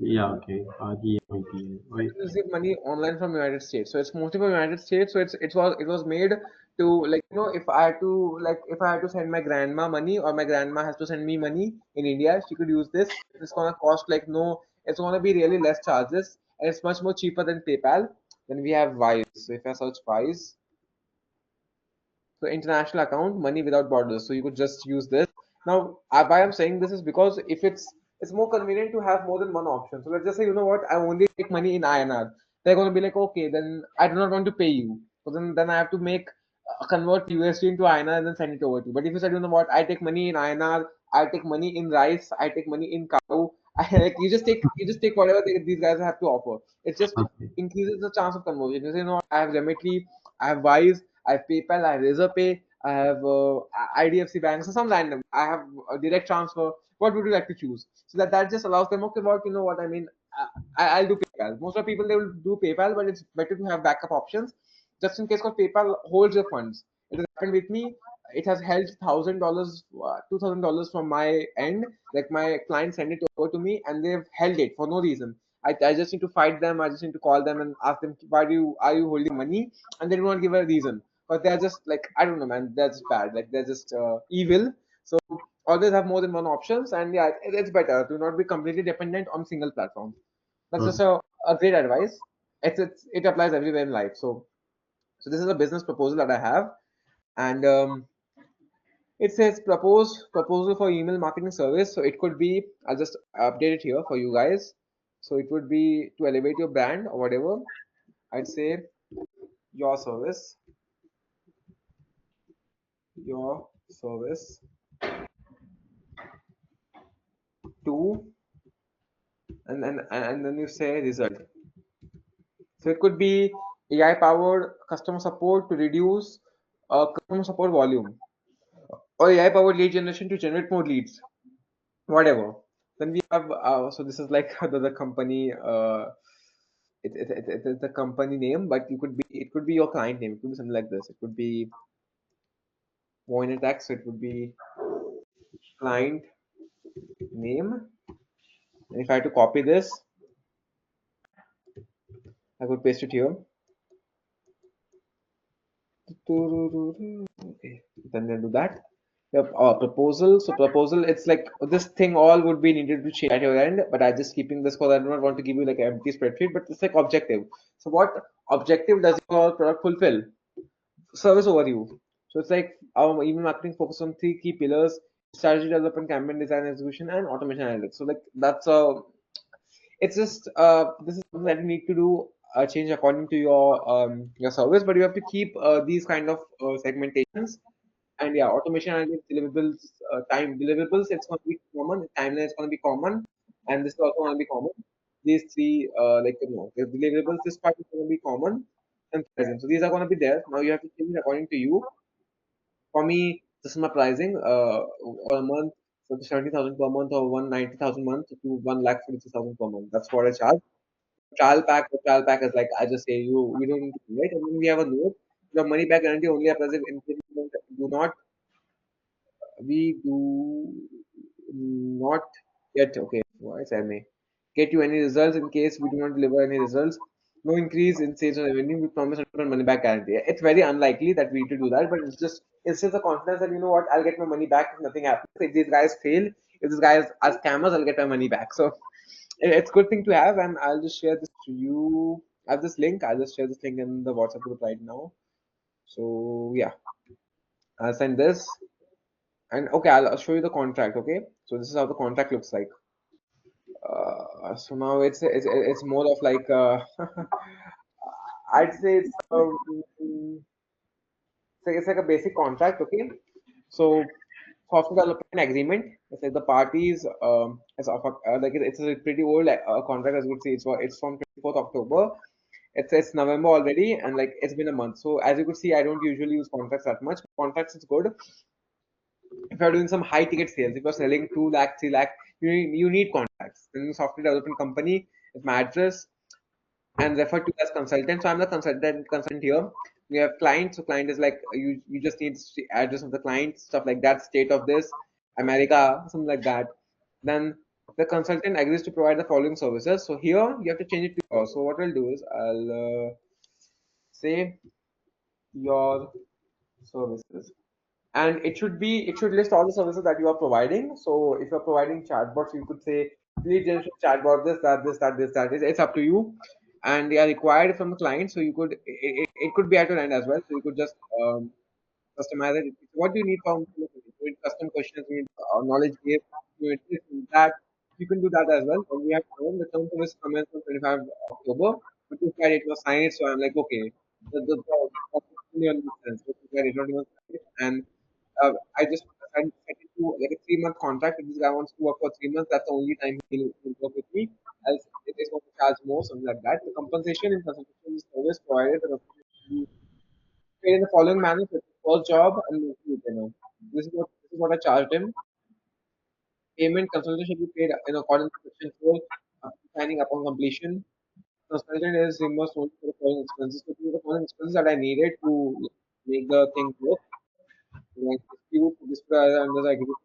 Speaker 3: Yeah, okay. REMITL. Wait.
Speaker 2: You receive money online from United States. So it's mostly from United States. So it was made to like you know if I had to send my grandma money or my grandma has to send me money in India, she could use this. It's gonna cost like no, it's gonna be really less charges and it's much more cheaper than PayPal. Then we have Wise. So if I search Wise, so international account, money without borders. So you could just use this. Now, why I'm saying this is because if it's more convenient to have more than one option. So let's just say, you know what, I only take money in INR. They're going to be like, okay, then I do not want to pay you. So then I have to make convert USD into INR and then send it over to you. But if you said, you know what, I take money in INR, I take money in rice, I take money in cow. Like you just take whatever these guys have to offer. It just
Speaker 3: Okay.
Speaker 2: increases the chance of conversion. You say, you know what, I have Remitly, I have Wise, I have PayPal, I have Razorpay, I have IDFC Bank, so some random. I have a direct transfer. What would you like to choose? So that just allows them, okay, what, you know what I mean. I'll do PayPal. Most of the people, they will do PayPal, but it's better to have backup options just in case, because PayPal holds your funds. It has happened with me. It has held $1,000, $2,000 from my end. Like my client sent it over to me, and they've held it for no reason. I just need to fight them. I just need to call them and ask them, why are you holding money? And they do not give a reason, but they're just like, I don't know, man. They're just bad. Like they're just evil. So always have more than one options, and yeah, it's better to not be completely dependent on single platform. That's just a great advice. It applies everywhere in life. So this is a business proposal that I have, and it says proposal for email marketing service. So it could be, I'll just update it here for you guys. So it would be to elevate your brand or whatever. I'd say your service, your service to, and then you say result. So it could be AI powered customer support to reduce customer support volume, or AI powered lead generation to generate more leads, whatever. Then we have so this is like the company. It's a company name, but it could be your client name. It could be something like this. It could be Moinetex. So it would be client name. And if I had to copy this, I could paste it here. Okay, then we'll do that. Yep, proposal. So proposal, it's like this thing all would be needed to change at your end, but I'm just keeping this because I do not want to give you like an empty spreadsheet, but it's like objective. So what objective does your product fulfill? Service overview. So it's like our email marketing focus on three key pillars: strategy development, campaign design, execution, and automation analytics. So like that's it's just this is something that you need to do change according to your service, but you have to keep these kind of segmentations. And yeah, automation analytics, deliverables, time deliverables, it's going to be common. Timeline is going to be common, and this is also going to be common. These three, the deliverables, this part is going to be common and present. So these are going to be there. Now you have to change it according to you. For me, this is my pricing for a month. So 70,000 per month or 190,000 month to 1,43,000 per month. That's what I charge. Trial pack is like I just say you don't need to do it. And then we have a note. Your money back guarantee only applies if in case you do not we do not yet, okay, why is MA? Get you any results in case we do not deliver any results. No increase in sales or revenue. We promise 100% money back guarantee. It's very unlikely that we need to do that, but it's just a confidence that, you know what, I'll get my money back if nothing happens. If these guys fail, if these guys are scammers, I'll get my money back. So it's a good thing to have, and I'll just share this to you. I have this link. I'll just share this link in the WhatsApp group right now. So yeah, I'll send this. And okay, I'll show you the contract. Okay, so this is how the contract looks like. So now it's more of like I'd say it's like a basic contract. Okay, so software development agreement. It's like the parties. Like it's a pretty old contract, as you could see. It's from 24th October. It's November already, and like it's been a month. So as you could see, I don't usually use contracts that much. Contracts is good if you're doing some high ticket sales, if you're selling 2 lakh, 3 lakh, you need contacts. In software development company, it's my address and referred to as consultant. So I'm the consultant here. We have clients. So client is like you just need the address of the client, stuff like that, state of this, America, something like that. Then the consultant agrees to provide the following services. So here you have to change it to yours. So what I'll do is I'll say your services, and it should list all the services that you are providing. So if you're providing chatbots, you could say please generate chatbot this that is, it's up to you, and they are required from the client. So you could it could be at your end as well. So you could just customize it. What do you need from you need custom questions, you need knowledge base, you need this and that. You can do that as well. And we have the terms of this commence on 25 October, but this guy did not sign it. So I'm like, okay, the makes sense. This guy did not even sign it, and I just set it to like a 3 month contract. If this guy wants to work for 3 months, that's the only time he'll work with me. Else, it is going to charge more, something like that. The compensation in consultation is service provided. The paid in the following manner: first job and move to retainer. This is what I charged him. Payment consultant should be paid in accordance with section 4 after signing upon completion. Consultant is reimbursed only for the following expenses. So these are the following expenses that I needed to make the thing work. Like dispute under the agreement,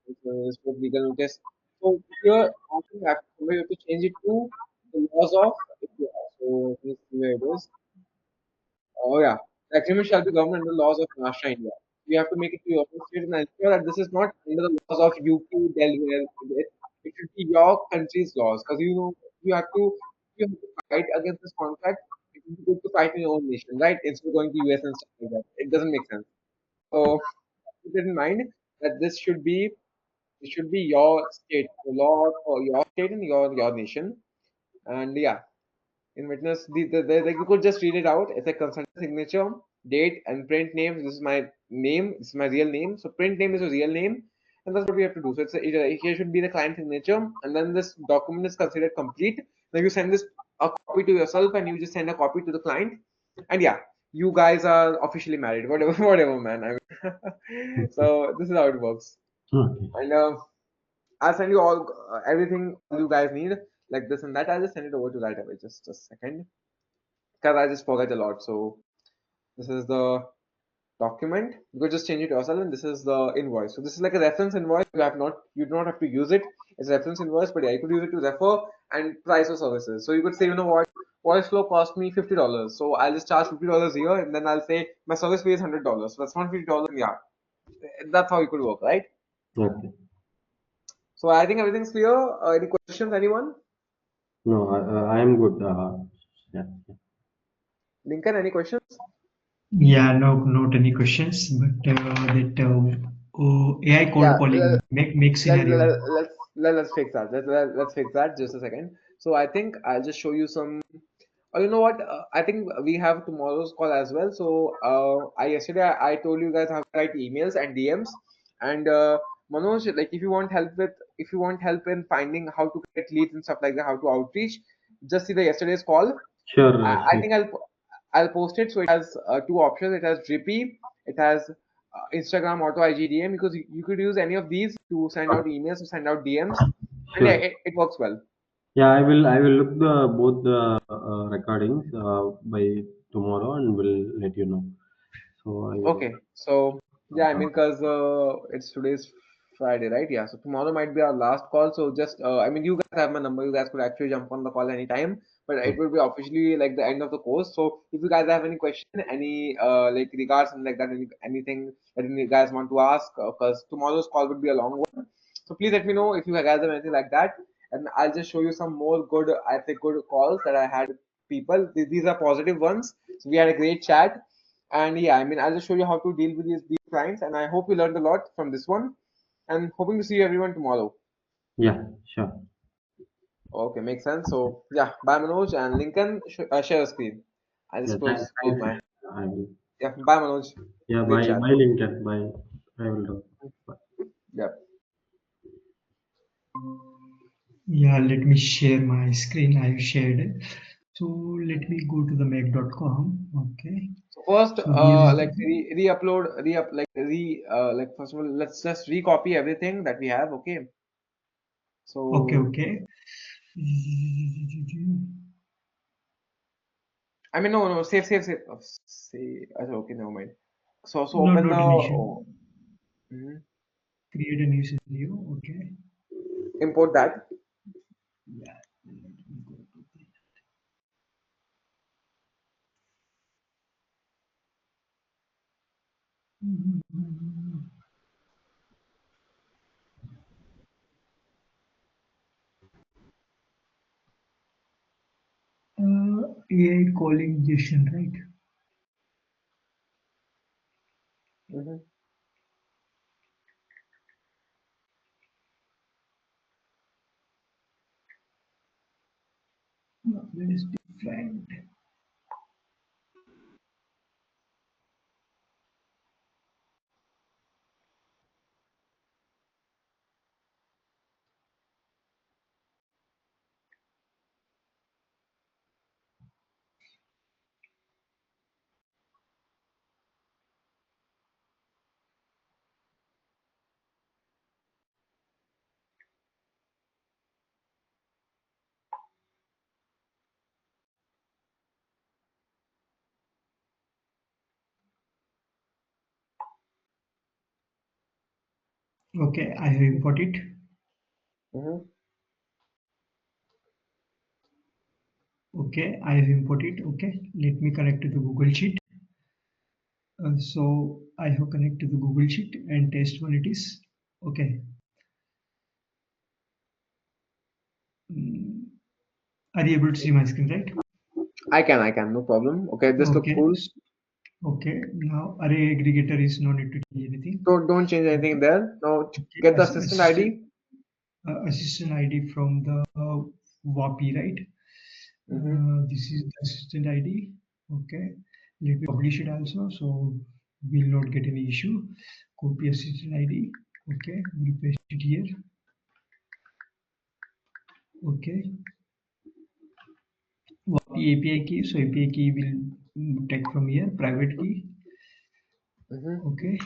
Speaker 2: dispute legal notice. So here, I think we have to change it to the laws of India. So this is where it is. Oh yeah, the agreement shall be governed under the laws of Maharashtra, India. You have to make it to your own state and ensure that this is not under the laws of UK, Delaware. It should be your country's laws because you have to you have to fight against this contract. It would be good to fight in your own nation, right? Instead of going to US and stuff like that. It doesn't make sense. So keep it in mind that this should be your state, the law for your state and your nation. And yeah, in witness, like you could just read it out. It's a consultant signature, date, and print name. This is my name. This is my real name. So print name is a real name, and that's what we have to do. So here should be the client signature, and then this document is considered complete. Now you send this a copy to yourself, and you just send a copy to the client, and yeah, you guys are officially married. Whatever, whatever, man. I mean, so this is how it works.
Speaker 3: Okay.
Speaker 2: And I'll send you all everything you guys need, like this and that. I'll just send it over to right away. Just a second, because I just forget a lot. So this is the document. You could just change it yourself, and this is the invoice. So this is like a reference invoice. You do not have to use it. It's a reference invoice, but yeah, you could use it to refer and price of services. So you could say, you know what, voice flow cost me $50. So I'll just charge $50 here, and then I'll say my service fee is $100. So that's $150. Yeah, that's how you could work, right?
Speaker 3: Okay.
Speaker 2: So I think everything's clear. Any questions, anyone?
Speaker 3: No, I am good. Yeah.
Speaker 2: Lincoln, any questions?
Speaker 1: Yeah, no, not any questions, but that AI
Speaker 2: Yeah,
Speaker 1: cold calling make
Speaker 2: let,
Speaker 1: scenario.
Speaker 2: let, let's fix that. Let's fix that. Just a second. So I think I'll just show you some. Oh, you know what? I think we have tomorrow's call as well. So I told you guys how to write emails and DMs. And Manoj, like if you want help in finding how to get leads and stuff like that, how to outreach, just see the yesterday's call.
Speaker 3: Sure,
Speaker 2: I
Speaker 3: sure.
Speaker 2: think I'll post it. So it has two options. It has Drippy. It has Instagram Auto IGDM because you could use any of these to send out emails, to send out DMs, and yeah,
Speaker 3: Sure.
Speaker 2: it works well.
Speaker 3: Yeah, I will look the both the recordings by tomorrow and will let you know. So I will.
Speaker 2: Okay, so yeah, I mean, because it's today's Friday, right? Yeah, so tomorrow might be our last call. So just, I mean, you guys have my number. You guys could actually jump on the call anytime, but it will be officially like the end of the course. So if you guys have any question, any like regards and like that, anything that you guys want to ask, because tomorrow's call would be a long one. So please let me know if you guys have anything like that, and I'll just show you some more good, I think, good calls that I had with people. These are positive ones. So we had a great chat. And yeah, I mean, I'll just show you how to deal with these clients, and I hope you learned a lot from this one. And hoping to see you everyone tomorrow.
Speaker 3: Yeah, sure.
Speaker 2: Okay, makes sense. So yeah, bye Manoj and Lincoln. Share the screen. I
Speaker 3: Yeah,
Speaker 2: just close
Speaker 3: thanks.
Speaker 2: my.
Speaker 3: I will.
Speaker 2: Yeah, bye Manoj.
Speaker 3: Yeah,
Speaker 2: Great
Speaker 3: bye,
Speaker 2: chat.
Speaker 3: bye, Lincoln. Bye. I will do. Bye.
Speaker 2: Yeah.
Speaker 1: Yeah, let me share my screen. I've shared it. So let me go to the mac.com. Okay.
Speaker 2: So first,
Speaker 1: So here is
Speaker 2: like
Speaker 1: the,
Speaker 2: re-upload, like first of all, let's just recopy everything that we have. Okay.
Speaker 1: okay,
Speaker 2: So
Speaker 1: okay.
Speaker 2: I mean, no, save. Okay, never mind. So
Speaker 1: No,
Speaker 2: open the.
Speaker 1: not an issue.
Speaker 2: Mhm.
Speaker 1: Create a new scenario. Okay.
Speaker 2: Import that.
Speaker 1: Yeah. Let me go to the AI calling Jason, right?
Speaker 2: Mhm.
Speaker 1: No, that is different. Okay, I have imported.
Speaker 2: Mm-hmm.
Speaker 1: Okay, I have imported. Okay, let me connect to the Google Sheet. So I have connected to the Google Sheet and test one it is. Okay. Mm, are you able to see my screen, right?
Speaker 2: I can, no problem. Okay, this look
Speaker 1: Okay.
Speaker 2: cool.
Speaker 1: Okay. Now array aggregator is no need to change anything.
Speaker 2: Don't change anything
Speaker 1: Okay.
Speaker 2: there. Now
Speaker 1: Okay.
Speaker 2: get the assistant ID.
Speaker 1: Assistant ID from the WAPI, right?
Speaker 2: Mm-hmm.
Speaker 1: This is the assistant ID. Okay. Let me publish it also, so we'll not get any issue. Copy assistant ID. Okay. We'll paste it here. Okay. WAPI API key. So API key will take from here. Private key.
Speaker 2: Mm-hmm.
Speaker 1: Okay.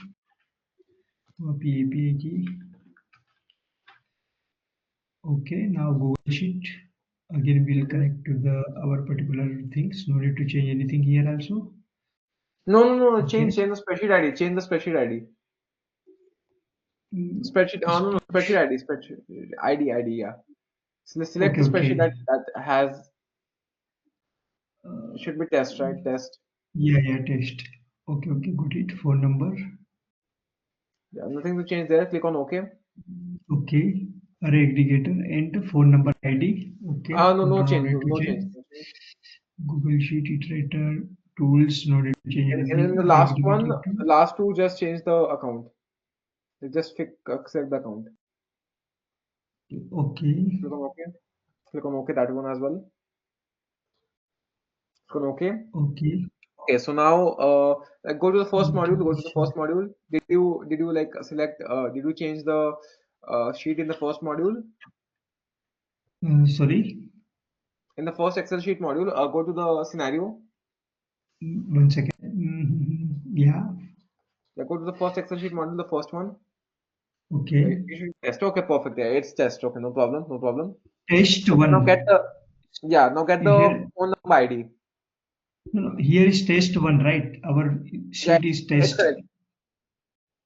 Speaker 1: WAPI API key. Okay. Now Google Sheet. Again, we'll
Speaker 2: Mm-hmm.
Speaker 1: connect to the our particular things. No need to change anything here also.
Speaker 2: No.
Speaker 1: Okay.
Speaker 2: Change the spreadsheet ID. Change the spreadsheet ID.
Speaker 1: Mm,
Speaker 2: Spreadsheet. Oh no, spreadsheet ID. Spreadsheet ID. Yeah. So select
Speaker 1: Okay.
Speaker 2: the spreadsheet
Speaker 1: Okay.
Speaker 2: that has. It
Speaker 1: Uh,
Speaker 2: should be test, right? Test.
Speaker 1: yeah. Test. Okay. Okay. Got it. Phone number.
Speaker 2: Yeah, nothing to change there. Click on OK.
Speaker 1: Okay. Array aggregator and phone number ID. Okay.
Speaker 2: No, no
Speaker 1: No
Speaker 2: change.
Speaker 1: need
Speaker 2: No,
Speaker 1: to
Speaker 2: no change.
Speaker 1: change.
Speaker 2: No change.
Speaker 1: Google Sheet iterator tools. No need to change
Speaker 2: And in
Speaker 1: anything.
Speaker 2: the
Speaker 1: Array
Speaker 2: last one,
Speaker 1: aggregator
Speaker 2: the
Speaker 1: tool.
Speaker 2: last two just change the account. They just select the account.
Speaker 1: Okay.
Speaker 2: Click on OK. Click on OK. That one as well. Click on OK.
Speaker 1: Okay.
Speaker 2: Okay, so now like go to the first module. Go to the
Speaker 1: Okay.
Speaker 2: first module. Did you like select? Did you change the sheet in the first module?
Speaker 1: Sorry.
Speaker 2: In the first Excel sheet module, go to the scenario.
Speaker 1: 1 second. Yeah.
Speaker 2: Yeah, go to the first Excel sheet module, the first one. Yeah,
Speaker 1: Okay.
Speaker 2: you should test. Okay, perfect. Yeah, it's test. Okay, no problem. No problem.
Speaker 1: Test
Speaker 2: Okay, now get
Speaker 1: one.
Speaker 2: the now get the
Speaker 1: Here.
Speaker 2: phone number ID.
Speaker 1: No. Here is test one, right? Our
Speaker 2: Yeah,
Speaker 1: sheet is
Speaker 2: it's
Speaker 1: test.
Speaker 2: correct.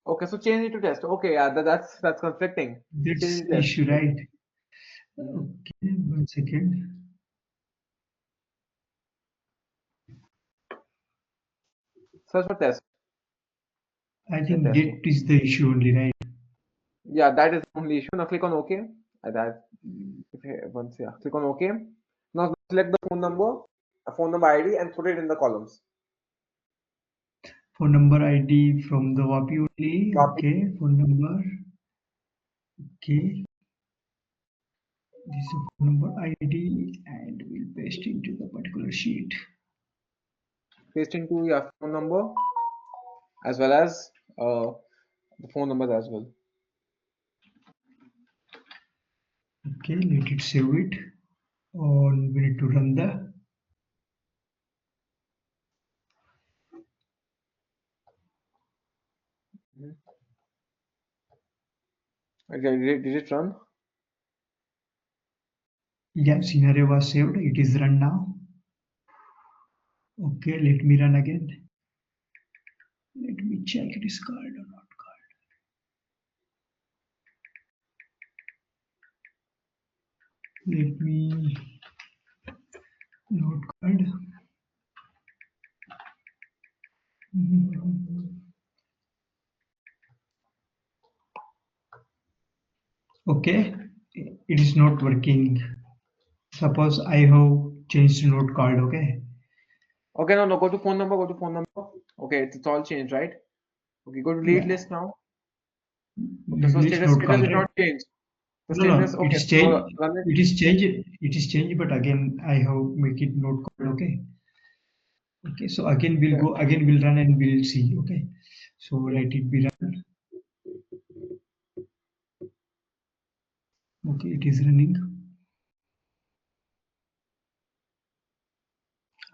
Speaker 2: Okay, so change it to test. Okay, yeah, that's conflicting. Change
Speaker 1: That's
Speaker 2: it to
Speaker 1: the
Speaker 2: test.
Speaker 1: issue, right?
Speaker 2: Mhm.
Speaker 1: Okay. 1 second.
Speaker 2: Search for test.
Speaker 1: I
Speaker 2: Say
Speaker 1: think
Speaker 2: test.
Speaker 1: get is the issue only, right?
Speaker 2: Yeah, that is the only issue. Now click on OK. That if once yeah, click on OK. Now select the phone number, a phone number ID, and put it in the columns.
Speaker 1: Phone number ID from the WAPI only.
Speaker 2: Copy.
Speaker 1: Okay. Phone number. Okay. This is the phone number ID, and we'll paste into the particular sheet.
Speaker 2: Paste into your phone number as well as the phone numbers as well.
Speaker 1: Okay. Let it save it. On we need to run the.
Speaker 2: Okay, did it run?
Speaker 1: Yeah. Scenario was saved. It is run now. Okay. Let me run again. Let me check it is called or not called. Let me not called. Okay, it is not working. Suppose I have changed to not called. Okay.
Speaker 2: Okay, no, go to phone number, go to phone number. Okay, it's all changed, right? Okay, go to lead
Speaker 1: Yeah.
Speaker 2: list now. Okay, so
Speaker 1: Lead list not
Speaker 2: status
Speaker 1: called,
Speaker 2: did
Speaker 1: right?
Speaker 2: not change. The
Speaker 1: No.
Speaker 2: status,
Speaker 1: It
Speaker 2: okay,
Speaker 1: is
Speaker 2: so
Speaker 1: changed.
Speaker 2: run it.
Speaker 1: It is changed. It is changed. But again, I have make it not called. Okay. Okay. So again, we'll
Speaker 2: Okay,
Speaker 1: go. Again, we'll run and we'll see. Okay. So
Speaker 2: yeah.
Speaker 1: let it be run. Okay. It is running.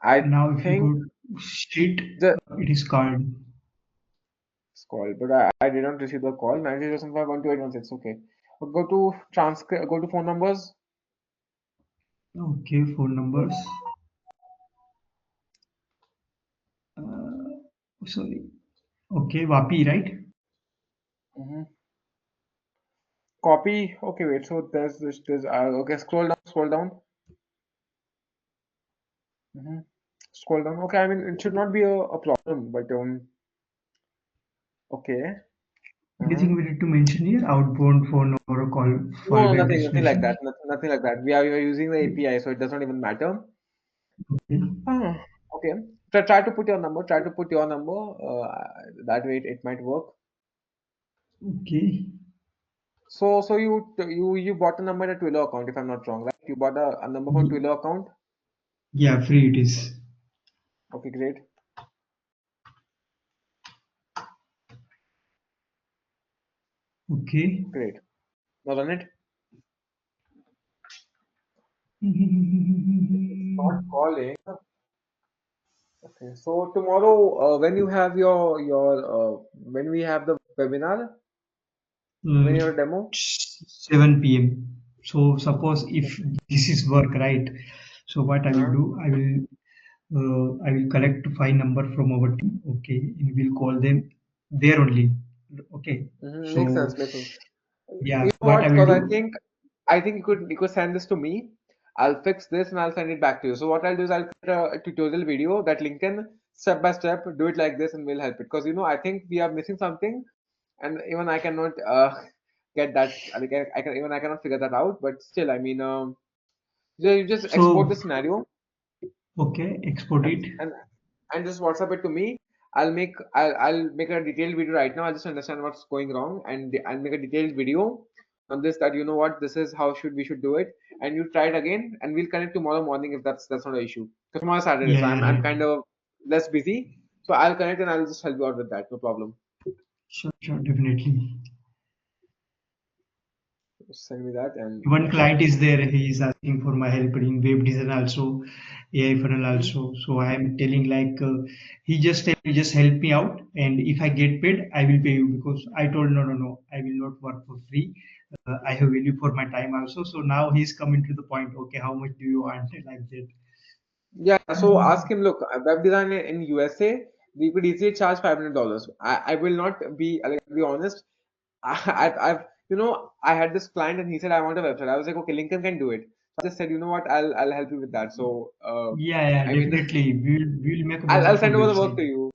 Speaker 2: I
Speaker 1: Now, if you
Speaker 2: think
Speaker 1: go sheet,
Speaker 2: the
Speaker 1: it is called.
Speaker 2: it's called, but I did not receive the call. 90,512,816. Okay. Go to transcript. Go to phone numbers.
Speaker 1: Okay, phone numbers. Sorry. Okay, WAPI, right?
Speaker 2: Mm-hmm. Copy. Okay, wait. So there's this. There's okay. Scroll down. Scroll down. Scroll down. Okay. I mean, it should not be a problem, but okay.
Speaker 1: Anything we need to mention here? Outbound phone or a call
Speaker 2: No,
Speaker 1: fallback
Speaker 2: nothing like that.
Speaker 1: destination?
Speaker 2: Nothing like that. We are using the API, so it does not even matter.
Speaker 1: Okay.
Speaker 2: Ah, okay. Try to put your number. Try to put your number. That way it might work.
Speaker 1: Okay.
Speaker 2: So you bought a number in a Twilio account, if I'm not wrong, right? You bought a number from
Speaker 1: Ye-
Speaker 2: Twilio account.
Speaker 1: Yeah, free it is.
Speaker 2: Okay, great,
Speaker 1: Okay.
Speaker 2: great. Now run it. It's not calling. Okay. So tomorrow, when you have when we have the webinar, when you have a demo.
Speaker 1: 7 p.m. So suppose if this is work, right? So what I will
Speaker 2: Uh-huh.
Speaker 1: do, I will collect 5 number from our team. Okay, and we'll call them there only. Okay.
Speaker 2: Makes
Speaker 1: So
Speaker 2: sense. Makes sense.
Speaker 1: yeah,
Speaker 2: You know
Speaker 1: what
Speaker 2: what?
Speaker 1: I will
Speaker 2: Because
Speaker 1: do.
Speaker 2: I think you could send this to me. I'll fix this and I'll send it back to you. So what I'll do is I'll create a tutorial video that link can step by step do it like this and we'll help it. Because I think we are missing something, and even I cannot get that. Like I cannot figure that out. But still, I mean, you just export
Speaker 1: So
Speaker 2: the scenario
Speaker 1: okay, export
Speaker 2: and
Speaker 1: it.
Speaker 2: and and just WhatsApp it to me. I'll make a detailed video right now. I'll just understand what's going wrong and I'll make a detailed video on this that this is how we should do it, and you try it again and we'll connect tomorrow morning if that's not an issue. Because tomorrow is Saturday,
Speaker 1: Yeah,
Speaker 2: so
Speaker 1: yeah,
Speaker 2: I'm
Speaker 1: right.
Speaker 2: kind of less busy. So I'll connect and I'll just help you out with that. No problem.
Speaker 1: Sure, sure, definitely.
Speaker 2: Just send me that and
Speaker 1: One
Speaker 2: yeah.
Speaker 1: client is there, he is asking for my help in web design also, AI funnel also. So I am telling like he just tell me just help me out, and if I get paid, I will pay you because I told no, no, no, I will not work for free. I have value for my time also. So now he's coming to the point. Okay, how much do you want? Like that.
Speaker 2: Yeah, so ask him, look, web design in USA, we could easily charge $500. I will not be honest. I've I had this client and he said I want a website. I was like, okay, Lincoln can do it. So I just said, you know what, I'll help you with that. So
Speaker 1: Yeah, yeah,
Speaker 2: I mean,
Speaker 1: definitely. We'll make a
Speaker 2: I'll
Speaker 1: wonderful
Speaker 2: send over the work
Speaker 1: website.
Speaker 2: to you.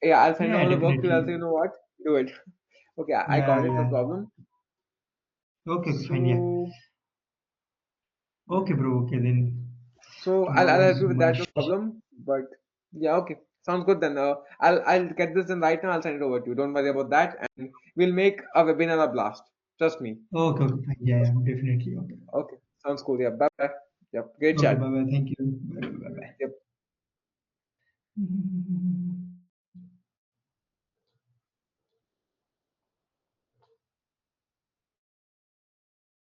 Speaker 2: Yeah, I'll send
Speaker 1: Yeah,
Speaker 2: over the work to you. I'll say,
Speaker 1: definitely.
Speaker 2: you know what, do it. Okay, I
Speaker 1: Yeah,
Speaker 2: got it, no
Speaker 1: yeah.
Speaker 2: problem.
Speaker 1: Okay, okay, fine. Yeah.
Speaker 2: So
Speaker 1: Okay, bro. Okay, then
Speaker 2: so I'll
Speaker 1: tomorrow
Speaker 2: help
Speaker 1: is
Speaker 2: you with
Speaker 1: my
Speaker 2: that, no problem. But yeah, okay, sounds good then. I'll get this in right now. I'll send it over to you. Don't worry about that, and we'll make a webinar a blast. Trust me.
Speaker 1: okay, okay, fine. Yeah, yeah, definitely. Okay.
Speaker 2: Okay, sounds cool. Yeah, bye bye. Yep, great
Speaker 1: Okay,
Speaker 2: chat.
Speaker 1: bye bye. Thank you. Bye bye.
Speaker 2: Yep.
Speaker 1: Bye.